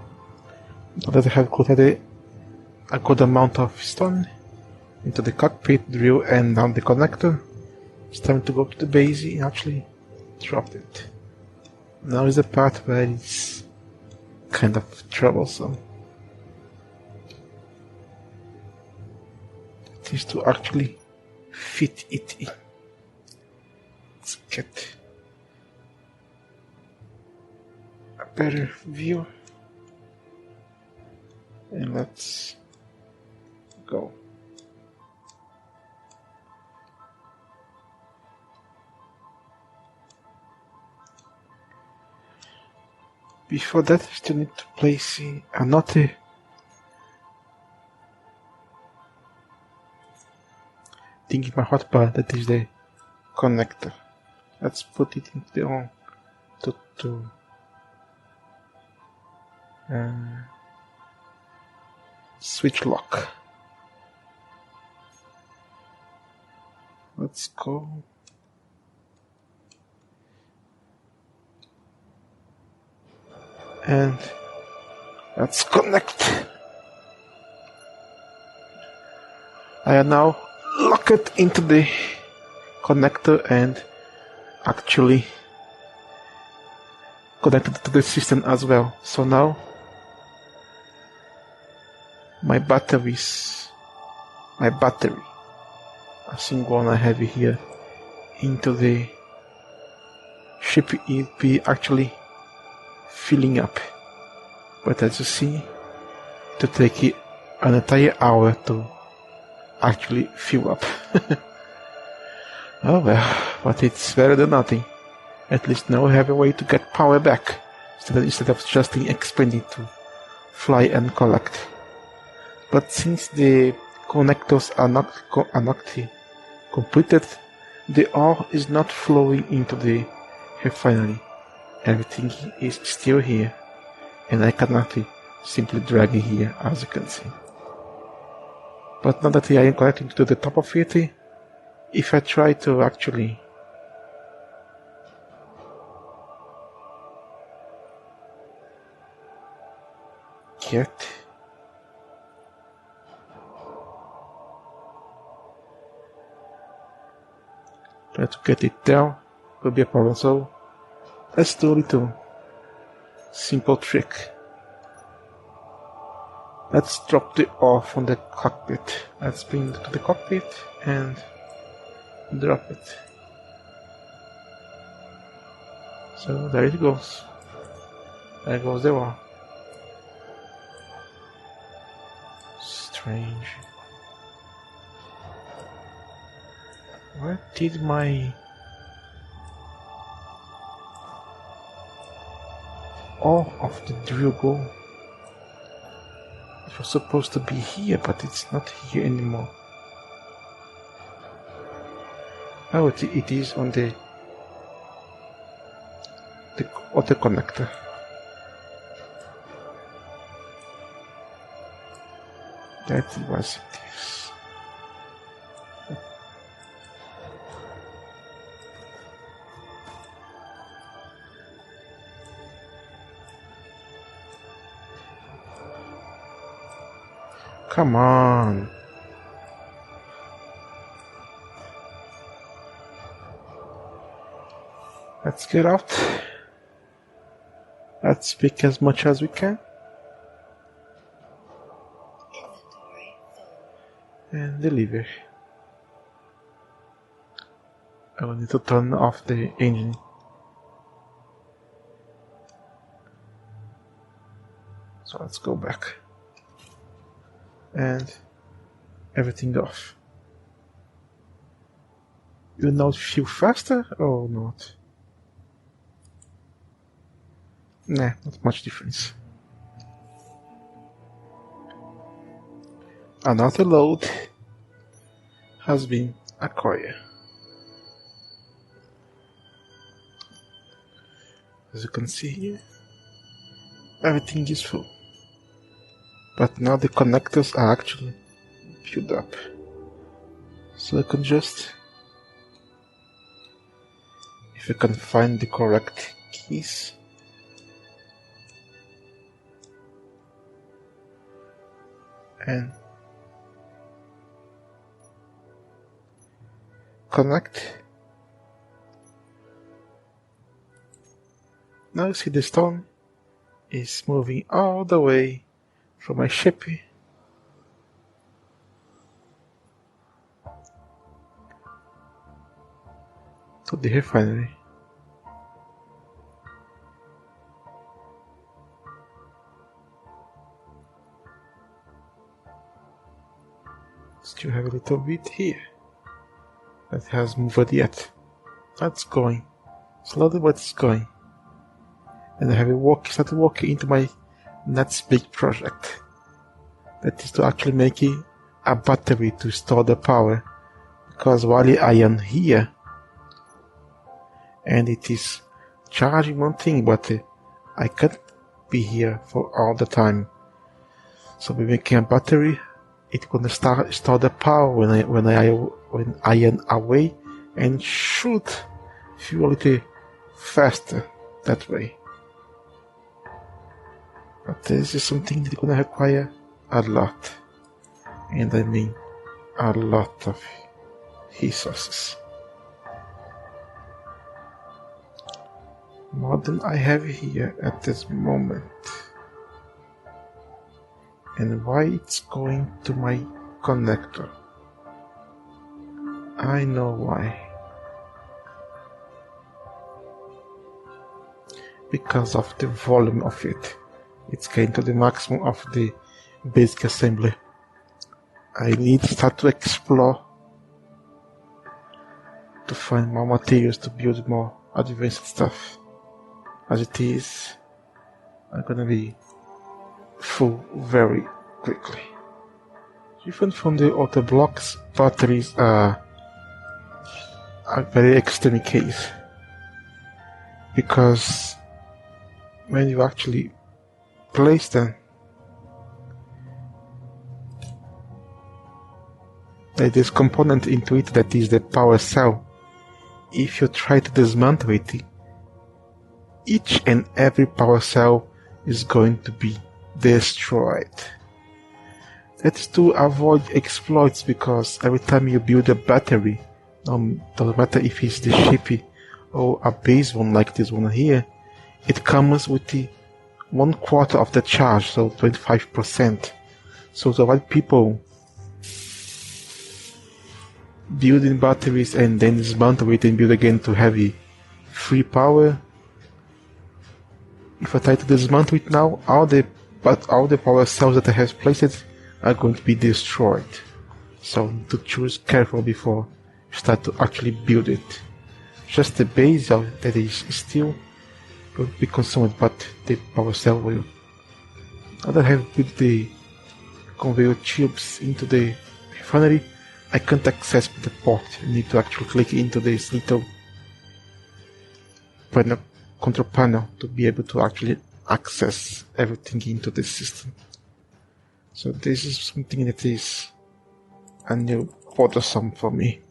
Now that I have collected a good amount of stone into the cockpit, drill and down the connector, it's time to go to the base and actually drop it. Now is the part where it's kind of troublesome. It is to actually fit it in. Let's get a better view. And let's go. Before that, I still need to place another thing in my hotbar, that is the connector. Let's put it into the on to switch lock. Let's go. And let's connect. I am now locked into the connector and actually connected to the system as well. So now my battery, a single one I have here, into the ship will be actually filling up. But as you see, to take it an entire hour to actually fill up. Oh well, but it's better than nothing. At least now I have a way to get power back, instead of just expanding to fly and collect. But since the connectors are not completed, the ore is not flowing into the refinery. Everything is still here, and I cannot simply drag it here, as you can see. But now that I am collecting to the top of it, if I try to actually get it down, will be a problem. So let's do a little simple trick. Let's drop the ore from the cockpit. Let's bring it to the cockpit and drop it. So there it goes. There goes the ore. Strange. Where did my ore of the drill go? It was supposed to be here, but it's not here anymore. Oh, it is on the auto connector. That was it. Come on. Let's get out. Let's pick as much as we can. And deliver. I will need to turn off the engine. So let's go back. And everything off. You now feel faster or not? Nah, not much difference. Another load has been acquired. As you can see here, everything is full. But now the connectors are actually filled up. So I can just, if I can find the correct keys, and connect. Now you see the stone is moving all the way from my ship to the refinery. Still have a little bit here that has moved yet. That's going slowly, but it's going. And I have started walking into my next big project. That is to actually make a battery to store the power. Because while I am here, and it is charging one thing, but I can't be here for all the time. So by making a battery, it's gonna store the power when I am away, and should fuel it faster that way. But this is something that's gonna require a lot, and I mean a lot of resources. More than I have here at this moment. And why it's going to my connector? I know why. Because of the volume of it. It's getting to the maximum of the basic assembly. I need to start to explore to find more materials to build more advanced stuff. As it is, I'm gonna be full very quickly. Different from the other blocks, batteries are a very extreme case, because when you actually place them, there's this component into it that is the power cell. If you try to dismantle it, each and every power cell is going to be destroyed. That's to avoid exploits, because every time you build a battery, doesn't matter if it's the ship or a base one like this one here, it comes with the 1/4 of the charge, so 25%. So to avoid people building batteries and then dismantle it and build again to have free power, if I try to dismantle it now, all the power cells that I have placed are going to be destroyed. So to choose careful before you start to actually build it. Just the base that is still going to be consumed, but the power cell will. Now that I have built the conveyor tubes into the refinery, I can't access the port. I need to actually click into this little control panel to be able to actually access everything into the system. So this is something that is a new bothersome for me.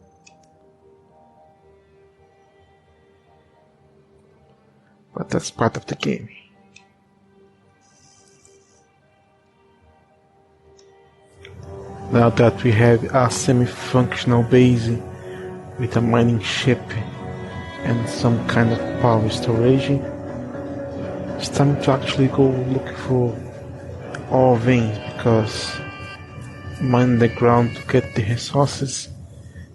But that's part of the game. Now that we have a semi-functional base with a mining ship and some kind of power storage, it's time to actually go look for ore veins, because mining the ground to get the resources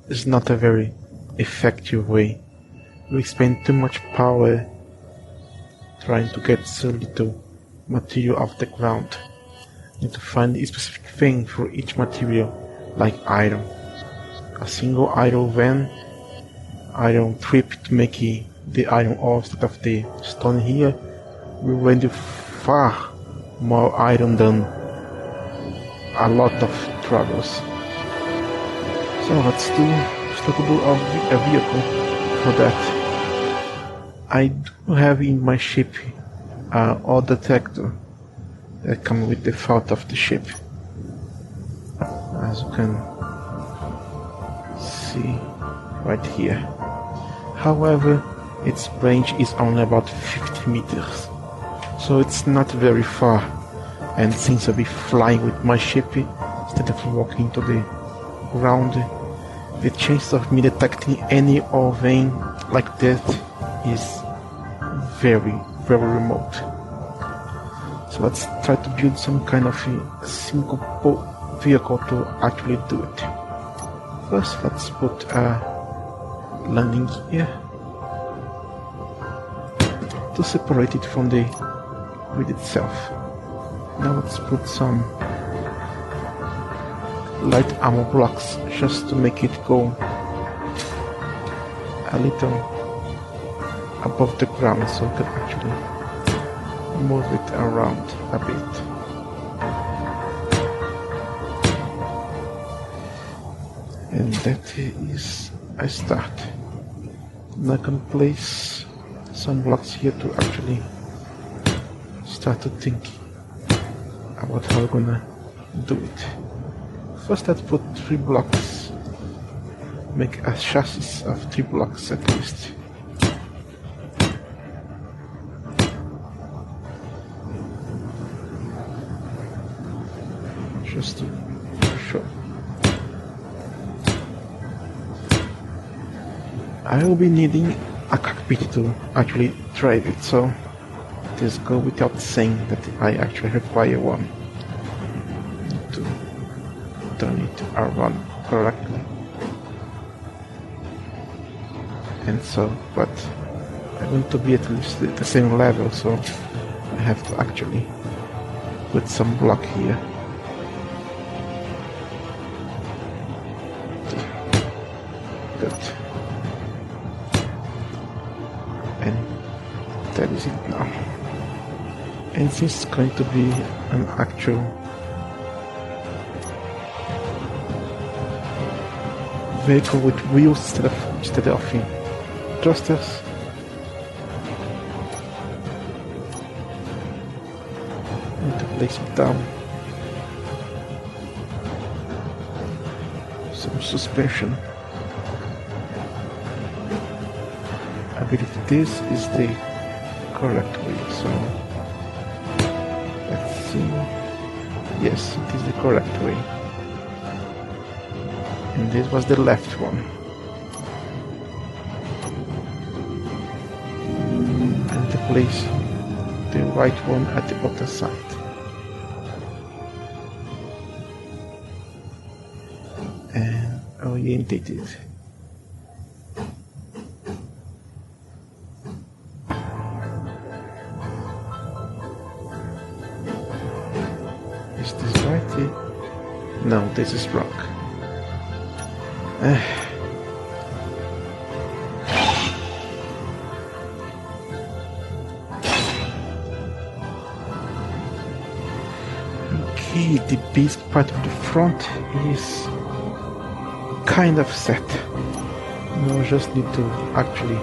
is not a very effective way. We spend too much power trying to get so little material off the ground. Need to find a specific thing for each material, like iron. A single iron van, iron trip to make the iron ore instead of the stone here will render far more iron than a lot of troubles. So let's do a vehicle for that. I do have in my ship ore detector that comes with the default of the ship, as you can see right here. However, its range is only about 50 meters, so it's not very far, and since I'll be flying with my ship instead of walking into the ground, the chance of me detecting any ore vein like that is very, very remote. So let's try to build some kind of a single vehicle to actually do it. First, let's put a landing gear to separate it from the grid itself. Now let's put some light armor blocks just to make it go a little above the ground so we can actually move it around a bit. And that is a start. Now I can place some blocks here to actually start to think about how we're gonna do it. First, let's put 3 blocks, make a chassis of 3 blocks at least. Just to show. I will be needing a cockpit to actually drive it, so this goes without saying that I actually require one to turn it around correctly. And so, but I want to be at least the same level, so I have to actually put some block here. Good. And that is it now. And since it's going to be an actual vehicle with wheels instead of thrusters, I need to place it down. Some suspension. I believe this is the correct way, so let's see. Yes, it is the correct way. And this was the left one. And to place the right one at the other side. And orientate it. Is this right? No, this is wrong. Okay, the base part of the front is kind of set. Now I just need to actually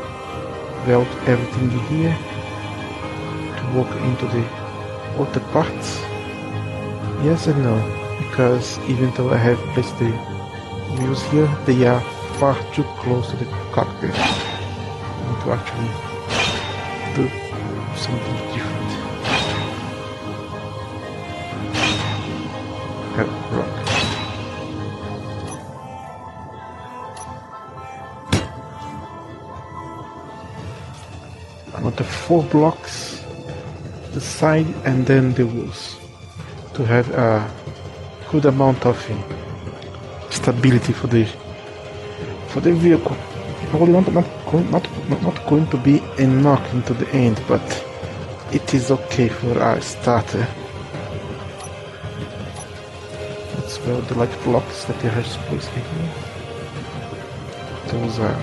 weld everything here to work into the other parts. Yes and no, because even though I have placed the wheels here, they are far too close to the cockpit. I need to actually do something different. Wrong. I want the 4 blocks, the side and then the wheels, to have a good amount of stability for the vehicle. Probably not going to be a knock into the end, but it is okay for our starter. Let's build the light blocks that they have placed here. Those are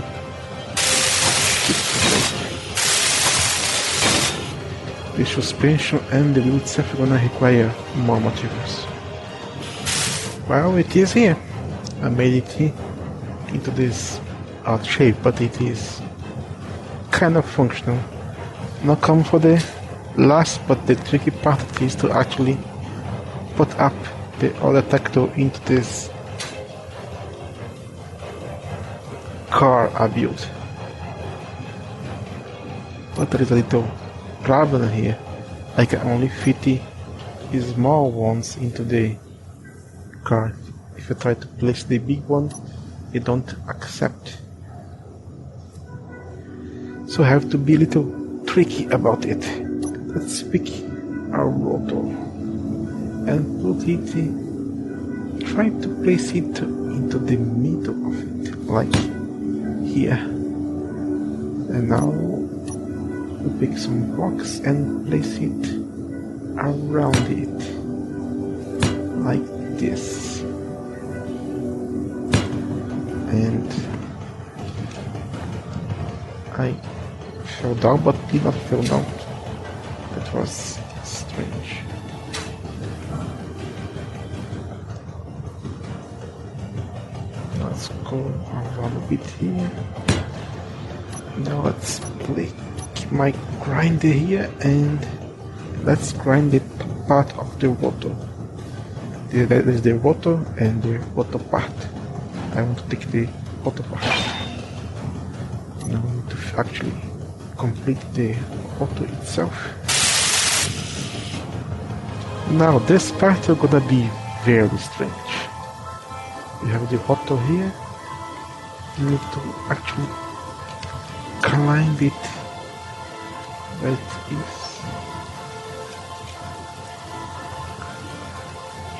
the suspension and the wheel itself gonna require more materials. Well, it is here. I made it into this odd shape, but it is kind of functional. Now come for the last but the tricky part is to actually put up the other tractor into this car I built. But there is a little problem here. I can only fit the small ones into the car. If I try to place the big one, they don't accept. So I have to be a little tricky about it. Let's pick our rotor and put it, try to place it into the middle of it, like here. And now we pick some blocks and place it around it, like this. And I fell down, but did not fall down. That was strange. Let's go around a bit here. Now let's keep my grinder here and let's grind the part of the rotor. There is the rotor and the rotor part. I want to take the rotor part. Now I need to actually complete the rotor itself. Now this part is gonna be very strange. You have the rotor here. You need to actually climb it where it is.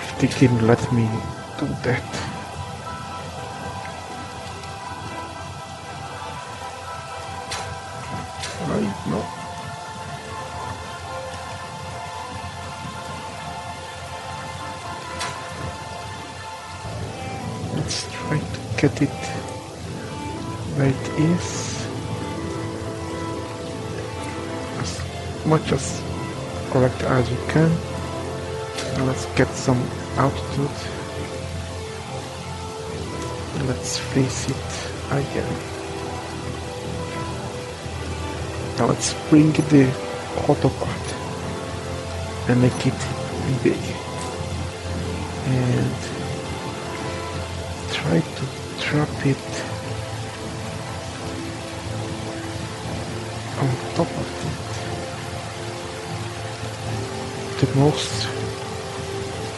If they can let me do that. Right, no. Let's try to get it where it is. As much as correct as you can. Now let's get some altitude. Let's face it again. Now let's bring the rotor part and make it big. And try to drop it on top of it the most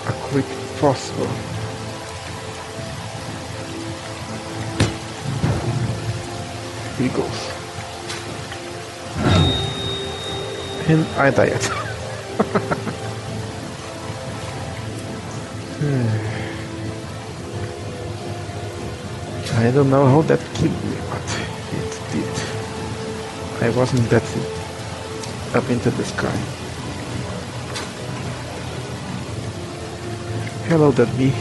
accurate possible. Here it goes. And I died. I don't know how that killed me, but it did. I wasn't that up into the sky. Hello, that bee.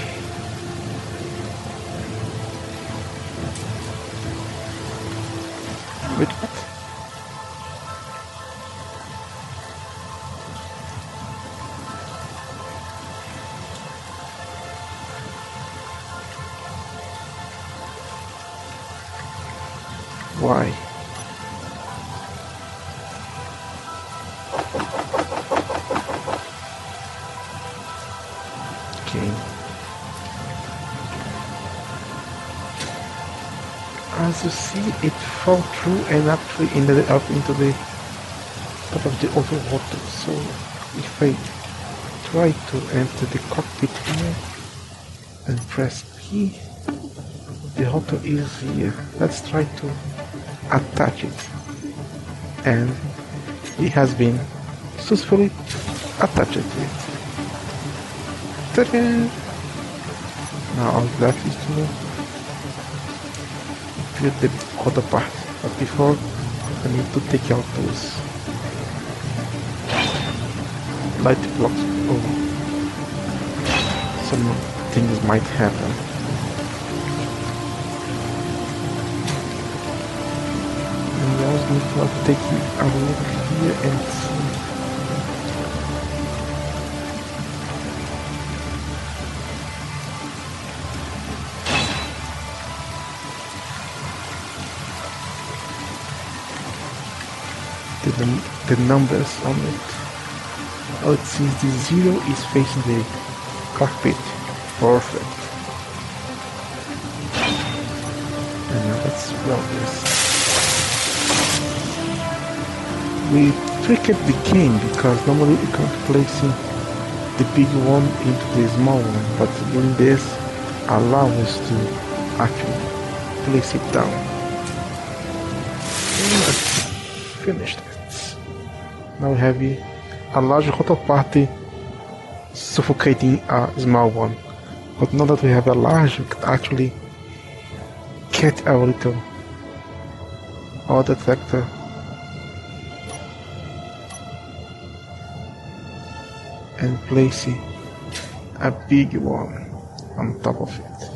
Wait, what? Why? Okay. As you see, it fell through and actually ended up into the top of the auto rotor. So if I try to enter the cockpit here and press P, the rotor is here. Let's try to attach it, and it has been successfully attached to it. Ta-da! Now all that is to build the other part, but before I need to take out those light blocks. Oh, some things might happen. And we also need to take a look here and see. The numbers on it. Oh, it seems the 0 is facing the cockpit. Perfect. And now let's run this. We tricked the game because normally we can't place the big one into the small one, but doing this allows us to actually place it down. And let's finish it. Now we have a large rotor party suffocating a small one. But now that we have a large, we can actually get our little oil detector and place a big one on top of it.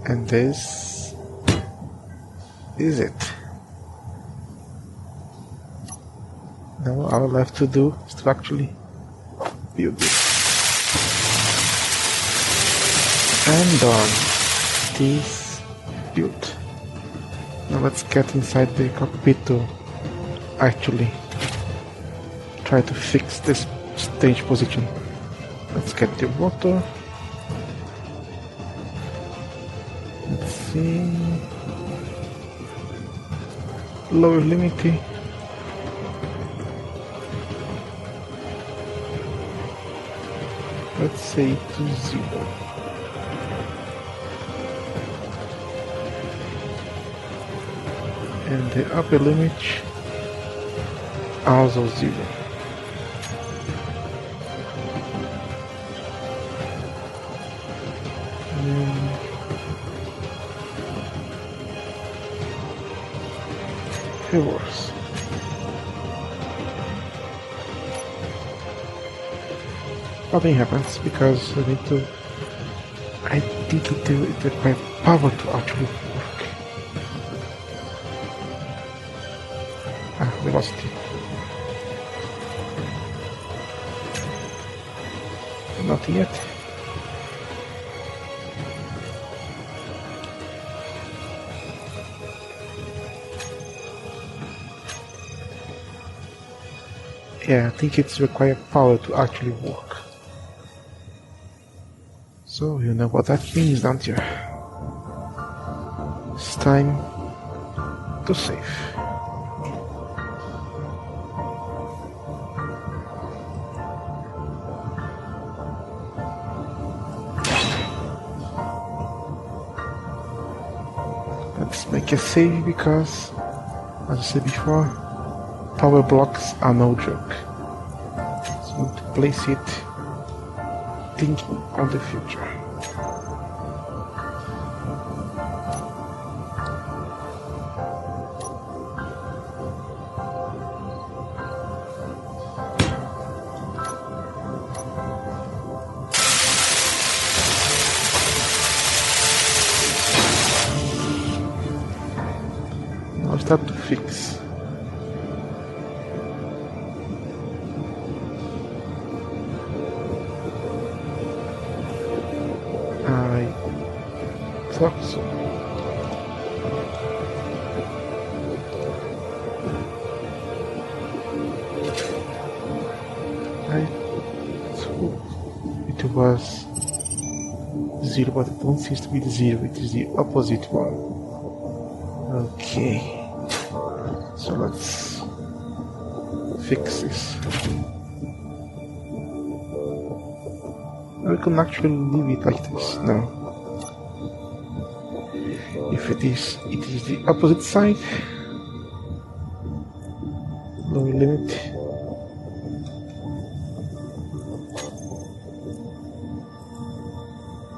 And this is it. Now all left to do is to actually build it. And done. This built. Now let's get inside the cockpit to actually try to fix this stage position. Let's get the water. Let's see. Lower limit. Let's say to 0. And the upper limit also 0. Reverse. Nothing happens because I need to. I think it requires power to actually work. Velocity. Not yet. Yeah, I think it's required power to actually work. So you know what that means, don't you? It's time to save. Let's make a save because, as I said before, power blocks are no joke. So we need to place it thinking on the future. Now start to fix. I thought so. I thought it was 0, but it don't seem to be the 0, it is the opposite one. Okay, so let's fix this. We can actually leave it like this now. If it is the opposite side. Lower limit.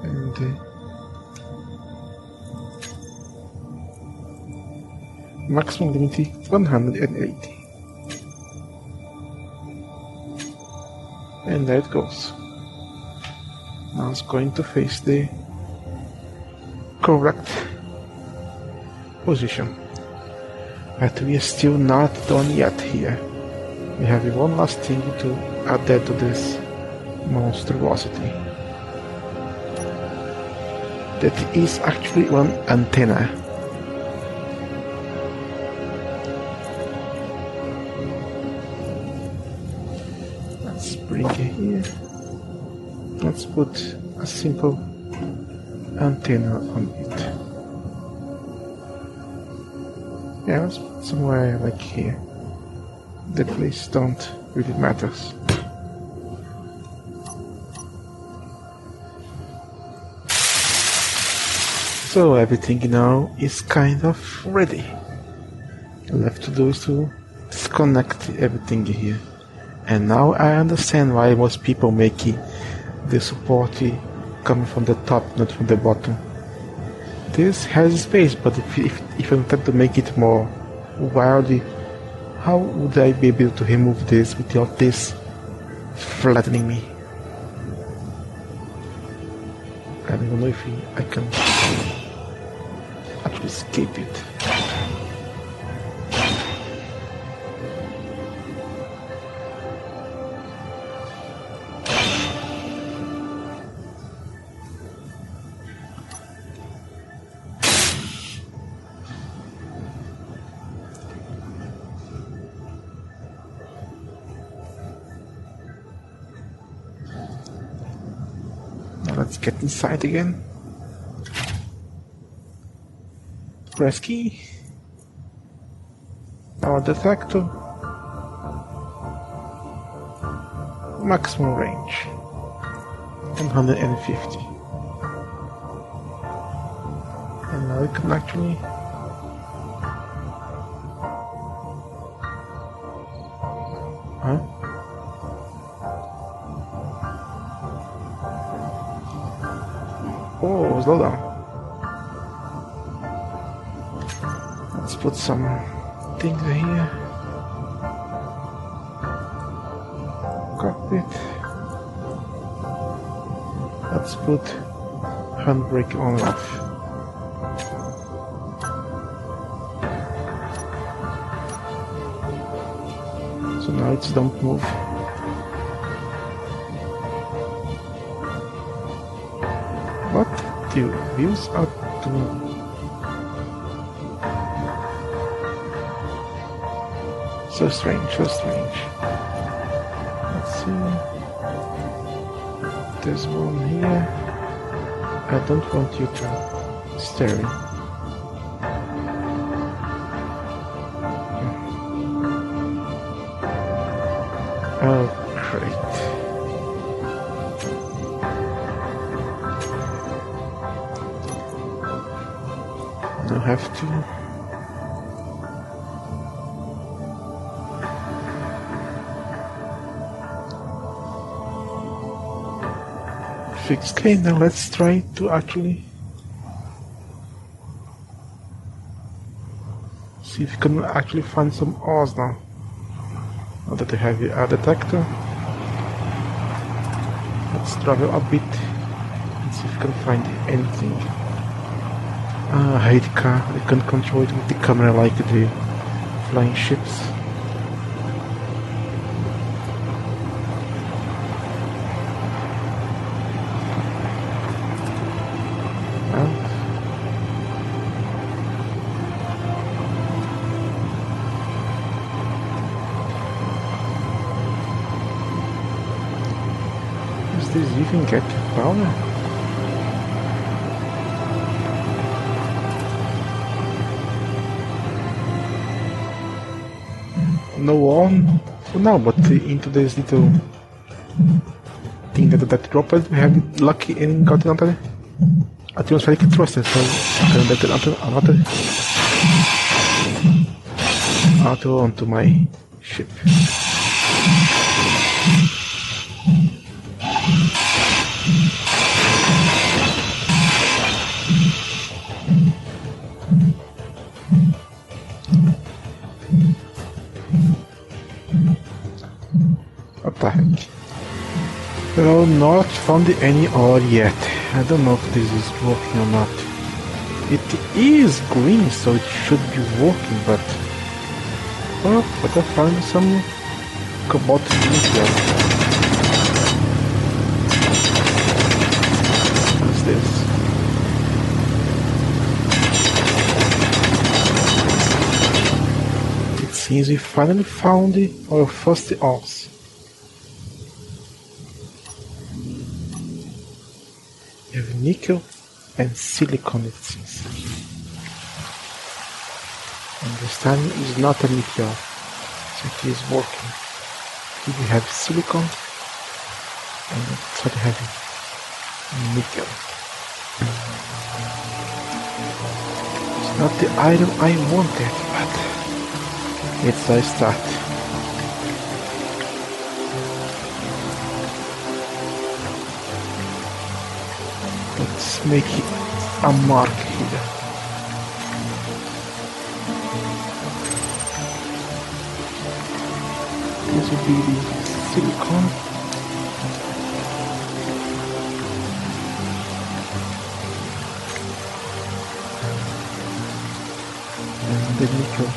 And Maximum limit 180. And there it goes. Now it's going to face the correct position. But we are still not done yet here. We have one last thing to add to this monstrosity. That is actually one antenna. Let's bring it here. Let's put a simple antenna on it. Yeah, let's put somewhere like here. The place don't really matters. So everything now is kind of ready. All I have to do is to disconnect everything here. And now I understand why most people make the support coming from the top, not from the bottom. This has space, but if I wanted to make it more wildy, how would I be able to remove this without this flattening me? I don't even know if I can actually escape it. Let's get inside again. Press key. Power detector. Maximum range 150. And now we can actually Oh, slow down. Let's put some things here. Cockpit. Let's put handbrake on off. So now it's don't move. What the wheels are doing? So strange, so strange. Let's see. There's one here. I don't want you to stare. Oh, great. I have to fix. Okay, now let's try to actually see if we can actually find some ores now. Now that I have a detector, let's travel a bit and see if we can find anything. I hate the car. I can control it with the camera like the flying ships. Does this even get power? No on for now, but into this little thing that dropped, we have lucky and got another atmospheric thruster, so I can get another auto onto my ship. Well, not found any ore yet. I don't know if this is working or not. It is green, so it should be working, but... Well, I can find some cobalt here. What's this? It seems we finally found our first ores. We have nickel and silicon, it seems. And this time is not a nickel, so it is working. Here we have silicon, and it's what we have nickel. It's not the item I wanted, but it's a start. Let's make it a mark here. This will be the silicon. And the nickel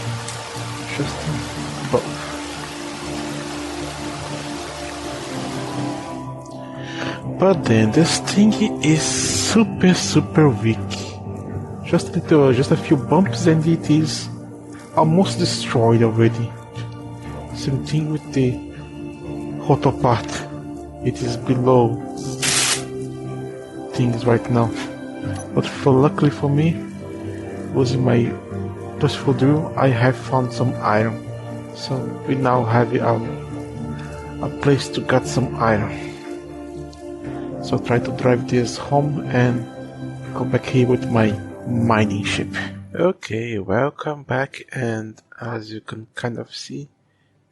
just above. But then this thing is super weak. Just a few bumps and it is almost destroyed already. Same thing with the hotter part. It is below things right now. But luckily for me, using my Dustful drill, I have found some iron. So we now have a place to get some iron. So I'll try to drive this home and go back here with my mining ship. Okay, welcome back, and as you can kind of see,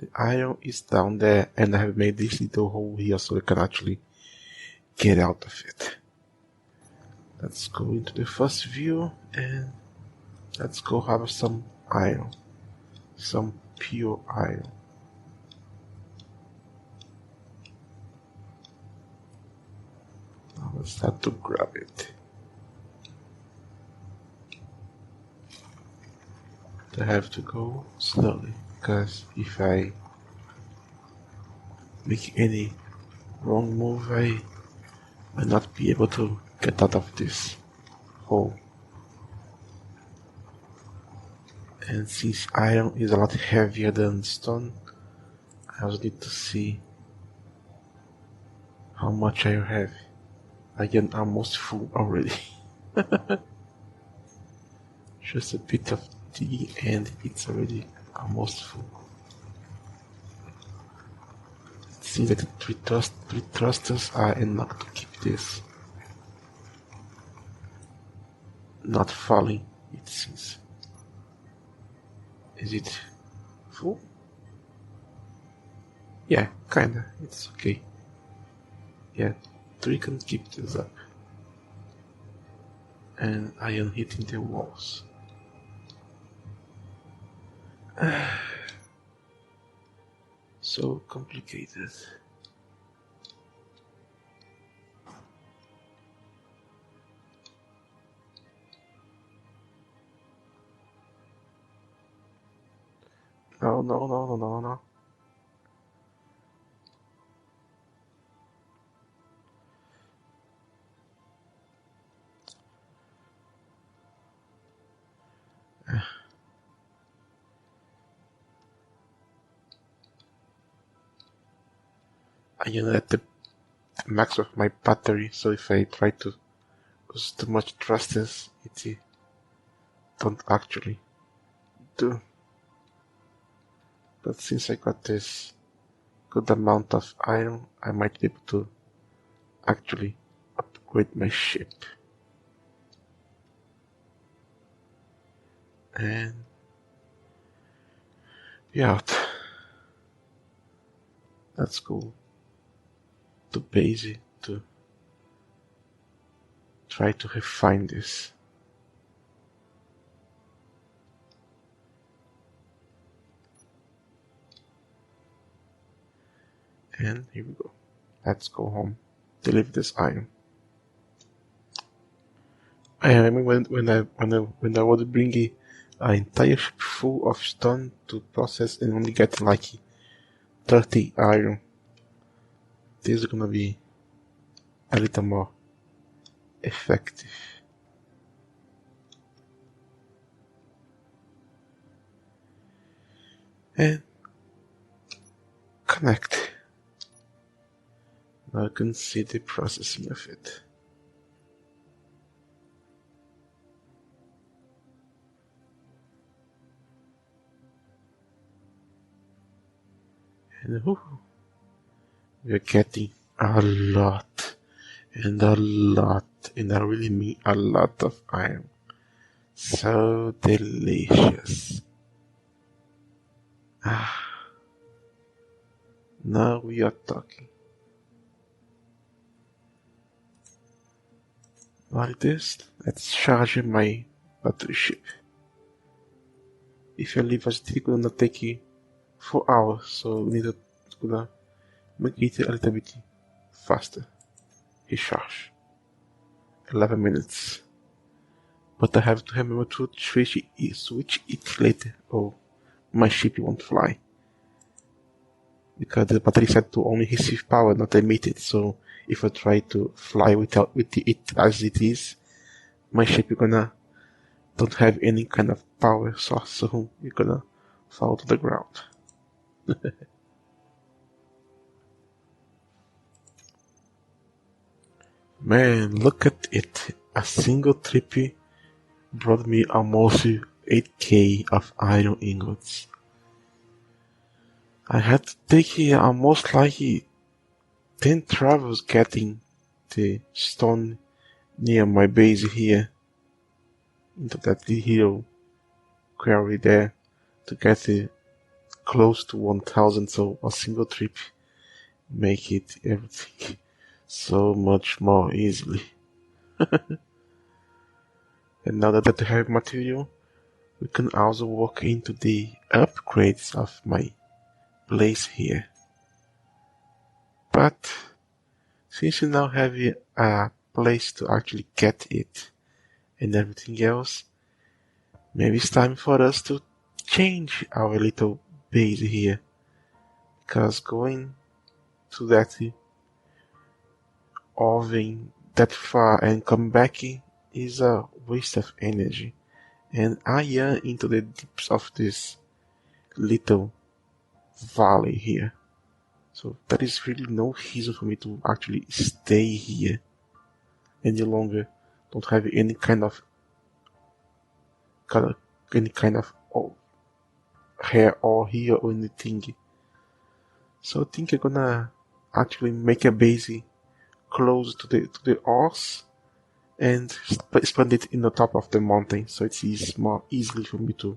the iron is down there, and I have made this little hole here so we can actually get out of it. Let's go into the first view and let's go have some iron. Some pure iron. Now let's start to grab it. I have to go slowly, because if I make any wrong move, I might not be able to get out of this hole. And since iron is a lot heavier than stone, I also need to see how much I have. I am almost full already. Just a bit of tea and it's already almost full. It seems like the three thrusters are enough to keep this not falling, it seems. Is it full? Yeah, kinda. It's okay. Yeah, 3 can keep this up. And I am hitting the walls. So complicated. No. I am at the max of my battery, so if I try to use too much thrusters, it don't actually do. But since I got this good amount of iron, I might be able to actually upgrade my ship. And be out. Let's go to base to try to refine this. And here we go. Let's go home. Deliver this iron. I remember when I would bring an entire ship full of stone to process and only get like 30 iron. This is gonna be a little more effective. And connect. Now I can see the processing of it. And we're getting a lot, and a lot, and I really mean a lot of iron. So delicious. Now we are talking. Like this, let's charge my battery ship. If you leave us, it's gonna take you 4 hours, so we need to make it a little bit faster. Recharge. 11 minutes. But I have to remember to switch it later, or my ship won't fly. Because the battery said to only receive power, not emit it, so if I try to fly with it as it is, my ship don't have any kind of power source, so you're gonna fall to the ground. Man, look at it. A single trip brought me almost 8k of iron ingots. I had to take almost like 10 travels getting the stone near my base here into that little quarry there to get close to 1000, so a single trip make it everything so much more easily. And now that I have material, we can also walk into the upgrades of my place here. But since we now have a place to actually get it and everything else, maybe it's time for us to change our little base here, because going to that oven that far and come back is a waste of energy, and I am into the deeps of this little valley here, so there is really no reason for me to actually stay here any longer. Don't have any kind of hair or here or anything, so I think I'm gonna actually make a base close to the ores and expand it in the top of the mountain, so it's more easily for me to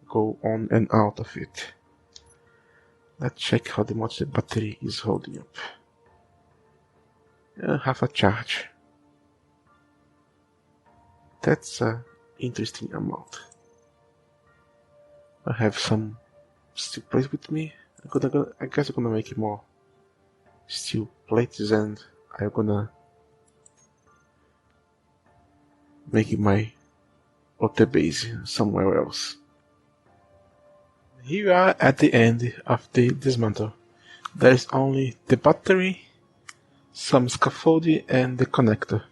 go on and out of it. Let's check how much the battery is holding up. Half a charge. That's an interesting amount. I have some steel plates with me. I guess I'm gonna make more steel plates, and I'm gonna make my other base somewhere else. Here we are at the end of the dismantle. There is only the battery, some scaffolding, and the connector.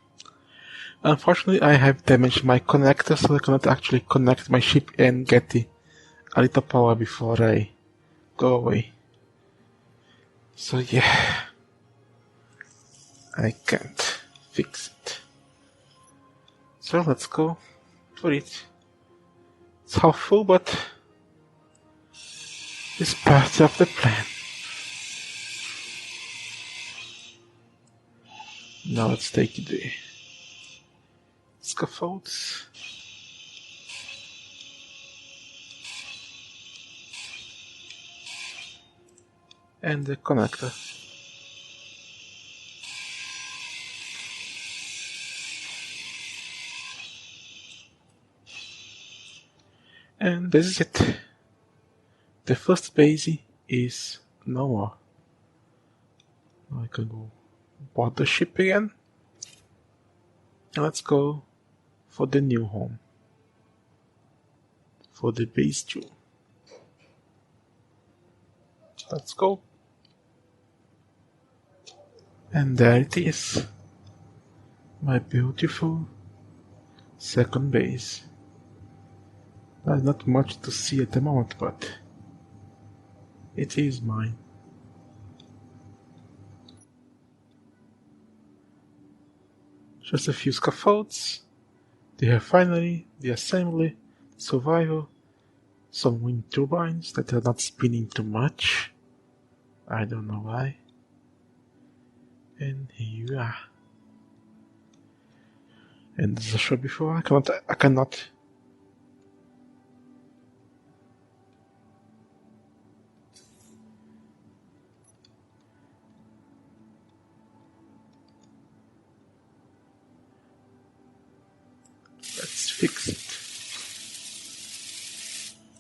Unfortunately, I have damaged my connector, so I cannot actually connect my ship and get a little power before I go away. So yeah, I can't fix it. So let's go for it. It's half full, but it's part of the plan. Now let's take the scaffolds. And the connector. And this is it. The first base is no more. I can go board the ship again. And let's go for the new home. For the base 2. Let's go. And there it is. My beautiful second base. There's not much to see at the moment, but it is mine. Just a few scaffolds, the refinery, the assembly, the survival, some wind turbines that are not spinning too much. I don't know why. And here you are. And as I showed before, I cannot let's fix it.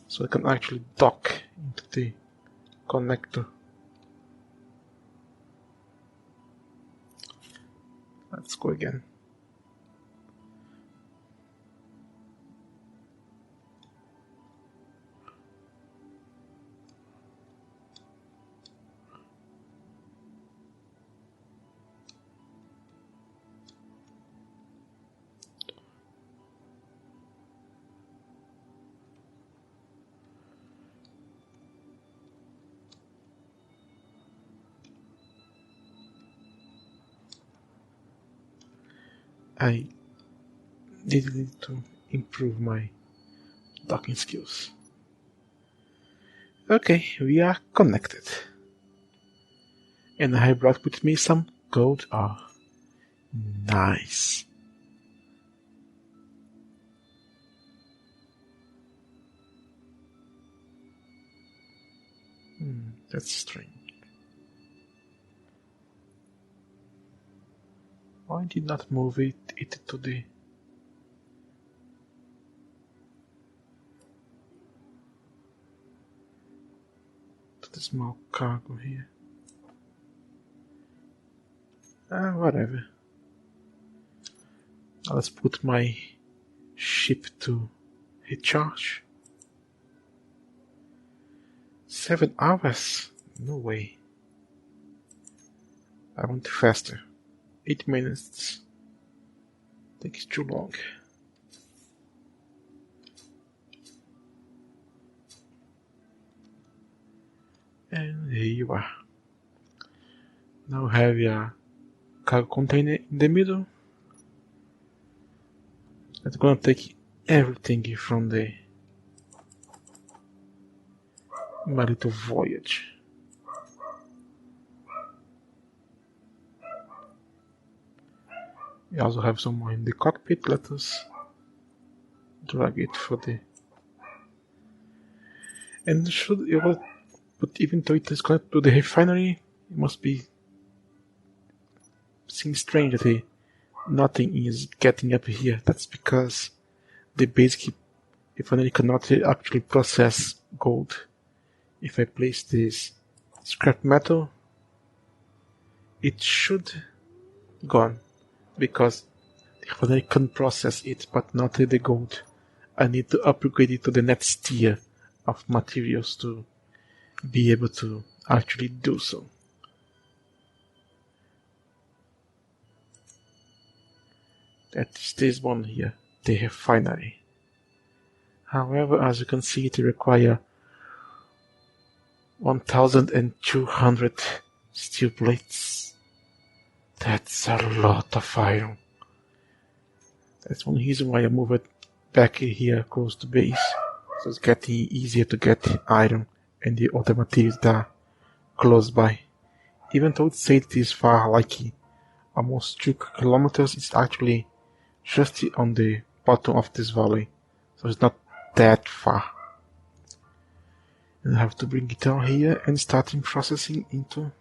So I can actually dock into the connector. Let's go again. I did need to improve my docking skills. Okay, we are connected. And I brought with me some gold ore. Nice. That's strange. Why did not move it to the small cargo here? Whatever. Let's put my ship to recharge. 7 hours? No way. I want faster. 8 minutes. Takes too long. And here you are. Now have your cargo container in the middle. That's gonna take everything from my little voyage. We also have some more in the cockpit. Let us drag it for the. And but even though it is connected to the refinery, it must be seems strange that nothing is getting up here. That's because the basic refinery cannot actually process gold. If I place this scrap metal, it should gone because the refinery can process it, but not the gold. I need to upgrade it to the next tier of materials to be able to actually do so. That is this one here, the refinery. However, as you can see, it requires 1,200 steel plates. That's a lot of iron. That's one reason why I moved it back here close to base. So it's getting easier to get iron and the other materials that are close by. Even though it said it is far, like almost 2 kilometers, it's actually just on the bottom of this valley. So it's not that far. And I have to bring it down here and start processing into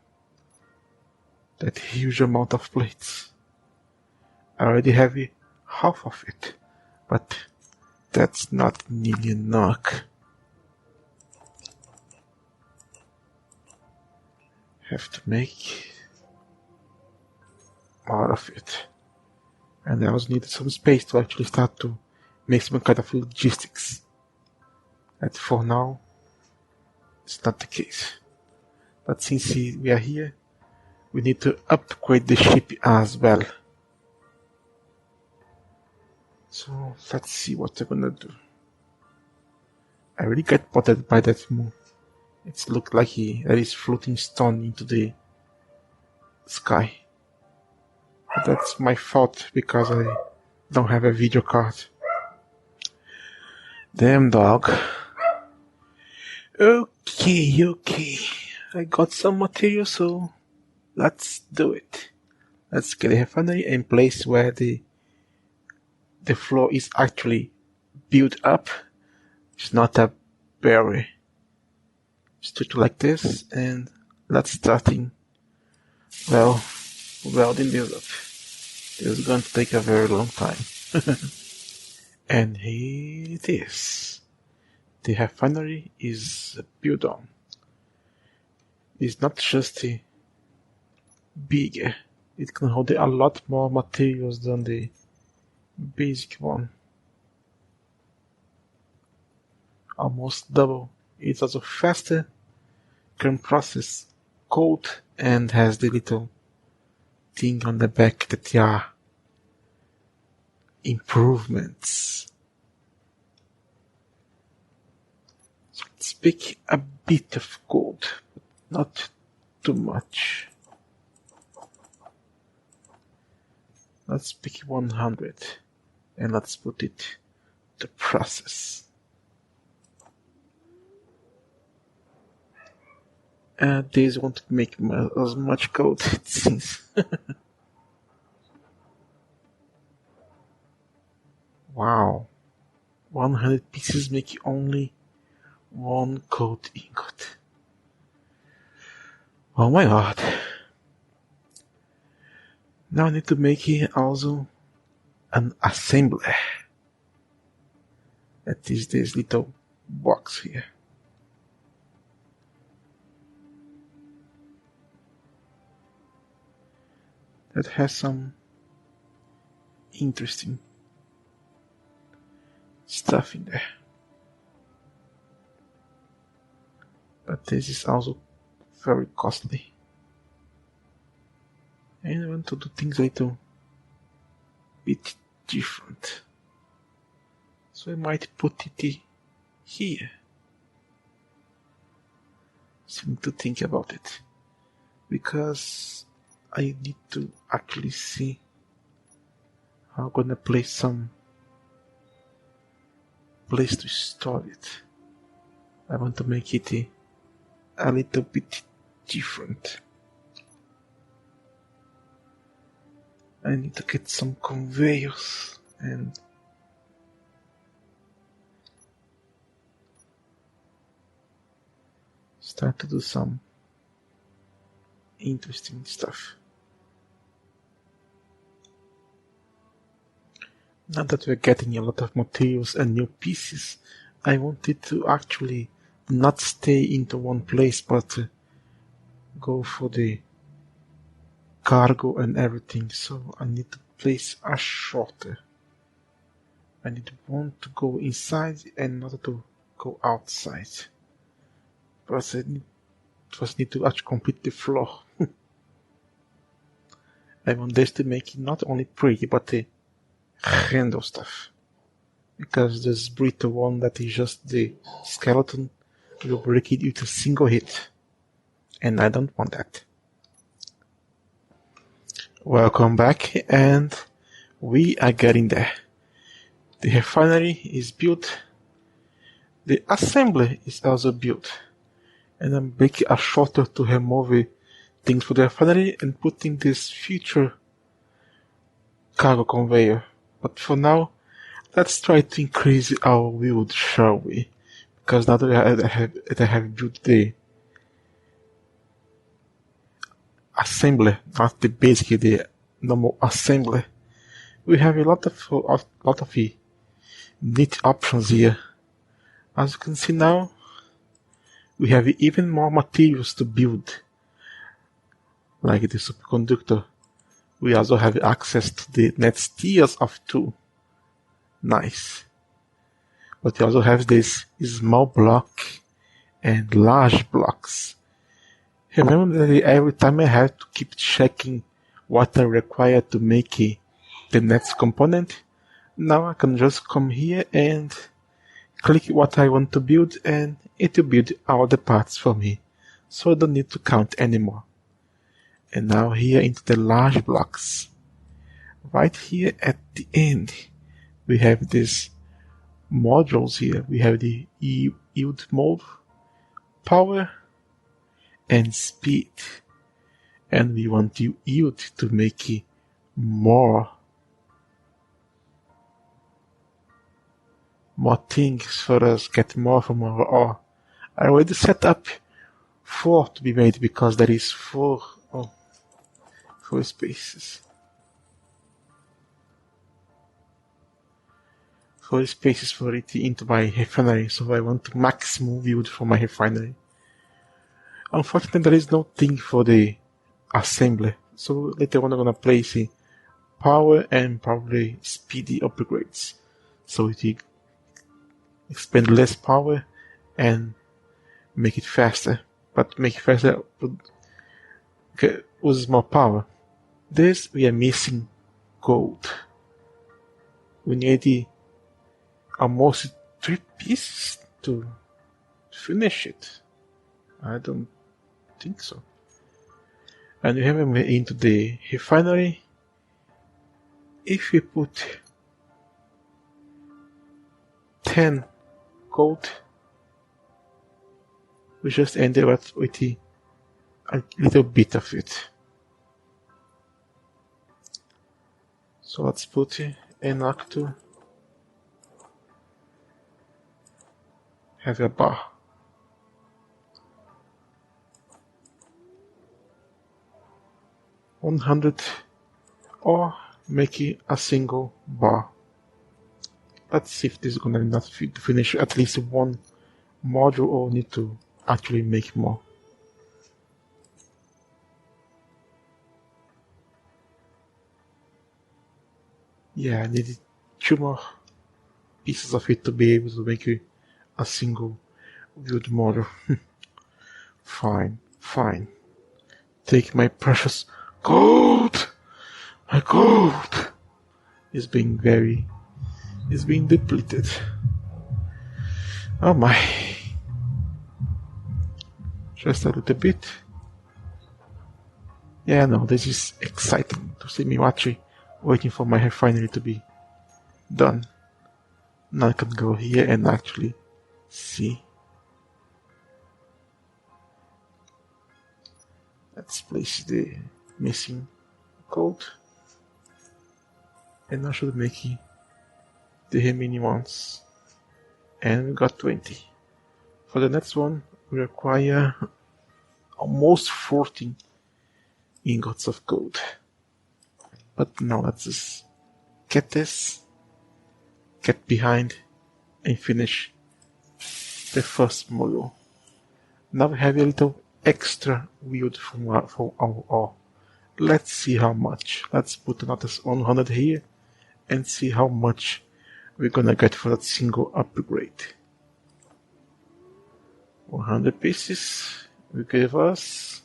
that huge amount of plates. I already have half of it, but that's not nearly enough. Have to make out of it. And I also needed some space to actually start to make some kind of logistics. And for now, it's not the case. But since we are here, we need to upgrade the ship as well. So let's see what we're gonna do. I really get bothered by that move. It looked like there is floating stone into the sky. But that's my fault because I don't have a video card. Damn dog. Okay. I got some material, so let's do it. Let's get a refinery in place where the floor is actually built up. It's not a barrier. Just do it like this, and let's starting. Welding this up. This is going to take a very long time. And here it is. The refinery is built on. It's not just bigger. It can hold a lot more materials than the basic one. Almost double. It's also faster, can process code, and has the little thing on the back that there are improvements. So let's pick a bit of code, but not too much. Let's pick 100 and let's put it to process. These won't make as much code, it seems. Wow. 100 pieces make only one code ingot. Oh my god. Now I need to make also an assembler. That is this little box here. That has some interesting stuff in there. But this is also very costly. And I want to do things a little bit different. So I might put it here. So I need to think about it. Because I need to actually see how I'm gonna place some place to store it. I want to make it a little bit different. I need to get some conveyors and start to do some interesting stuff. Now that we're getting a lot of materials and new pieces, I wanted to actually not stay into one place but go for the cargo and everything. So I need to place a shorter. I need one to go inside and another to go outside. But I need to actually complete the floor. I want this to make it not only pretty but handle stuff. Because this brittle one that is just the skeleton will break it with a single hit. And I don't want that. Welcome back, and we are getting there. The refinery is built. The assembly is also built. And I'm making a shorter to remove things for the refinery and putting this future cargo conveyor. But for now, let's try to increase our build, shall we? Because now that I have built the assembly, not the basic, the normal assembly, we have a lot of neat options here. As you can see now, we have even more materials to build, like the superconductor We also have access to the next tiers of 2. Nice. But we also have this small block and large blocks. Remember that every time I have to keep checking what I require to make the next component. Now I can just come here and click what I want to build, and it will build all the parts for me. So I don't need to count anymore. And now here into the large blocks. Right here at the end, we have these modules here. We have the yield mode, power, and speed. And we want the yield to make more things for us, get more from our ore. I already set up 4 to be made because there is 4 spaces. 4 spaces for it into my refinery, so I want maximum yield for my refinery. Unfortunately, there is no thing for the assembly, so later on I'm gonna place power and probably speedy upgrades, so it will expend less power and make it faster. But make it faster uses more power. This we are missing gold. We need almost 3 pieces to finish it. I don't think so. And remember, into the refinery, if we put 10 gold, we just end up with a little bit of it. So let's put enough to have a bar. $100 or make it a single bar. Let's see if this is gonna not finish at least one module or need to actually make more. Yeah, I needed 2 more pieces of it to be able to make a single build module. Fine. Take my precious gold! My gold is being depleted. Oh my. Just a little bit. Yeah, no, this is exciting to see me waiting for my refinery to be done. Now I can go here and actually see. Let's place the missing gold. And I should make the remaining ones. And we got 20. For the next one, we require almost 14 ingots of gold. But now let's just get this, get behind, and finish the first module. Now we have a little extra yield from our ore. Let's see how much. Let's put another 100 here and see how much we're gonna get for that single upgrade. 100 pieces will give us,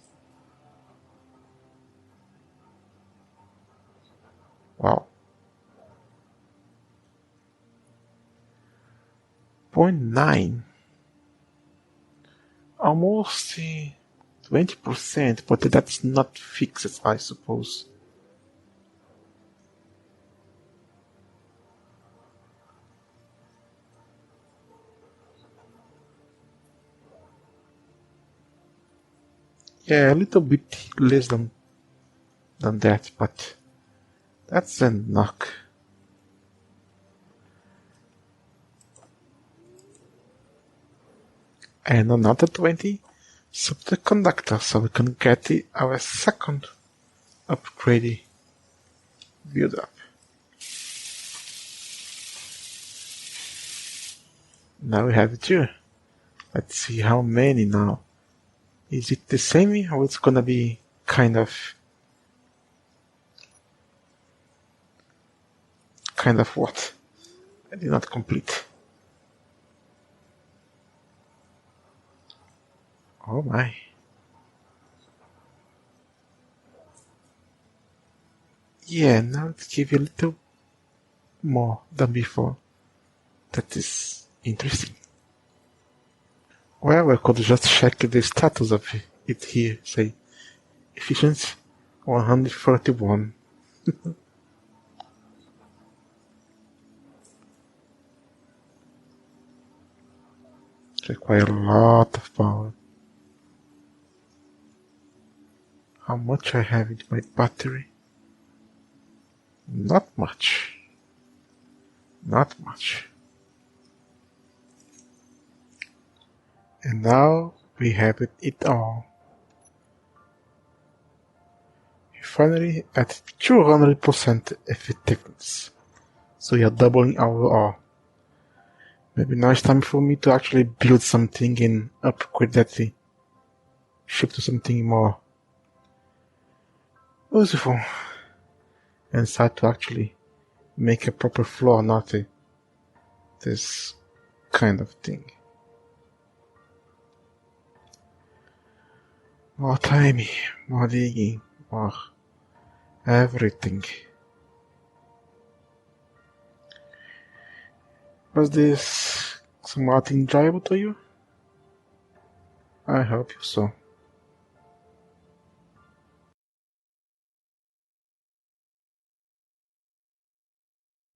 wow, 0.9, almost 20%, but that's not fixed, I suppose. Yeah, a little bit less than that, but that's a knock. And another 20 superconductor, so we can get our second upgrade build up. Now we have 2. Let's see how many now. Is it the same or it's gonna be kind of kind of what I did not complete. Oh my. Yeah, now let's give you a little more than before. That is interesting. Well, I could just check the status of it here. Say, efficiency 131. Require a lot of power. How much I have in my battery? Not much. Not much. And now we have it all. Finally at 200% effectiveness. So we are doubling our all. Maybe now it's time for me to actually build something and upgrade that ship to something more useful. And start to actually make a proper floor, not this kind of thing. More timing, more digging, more everything. Was this somewhat enjoyable to you? I hope so.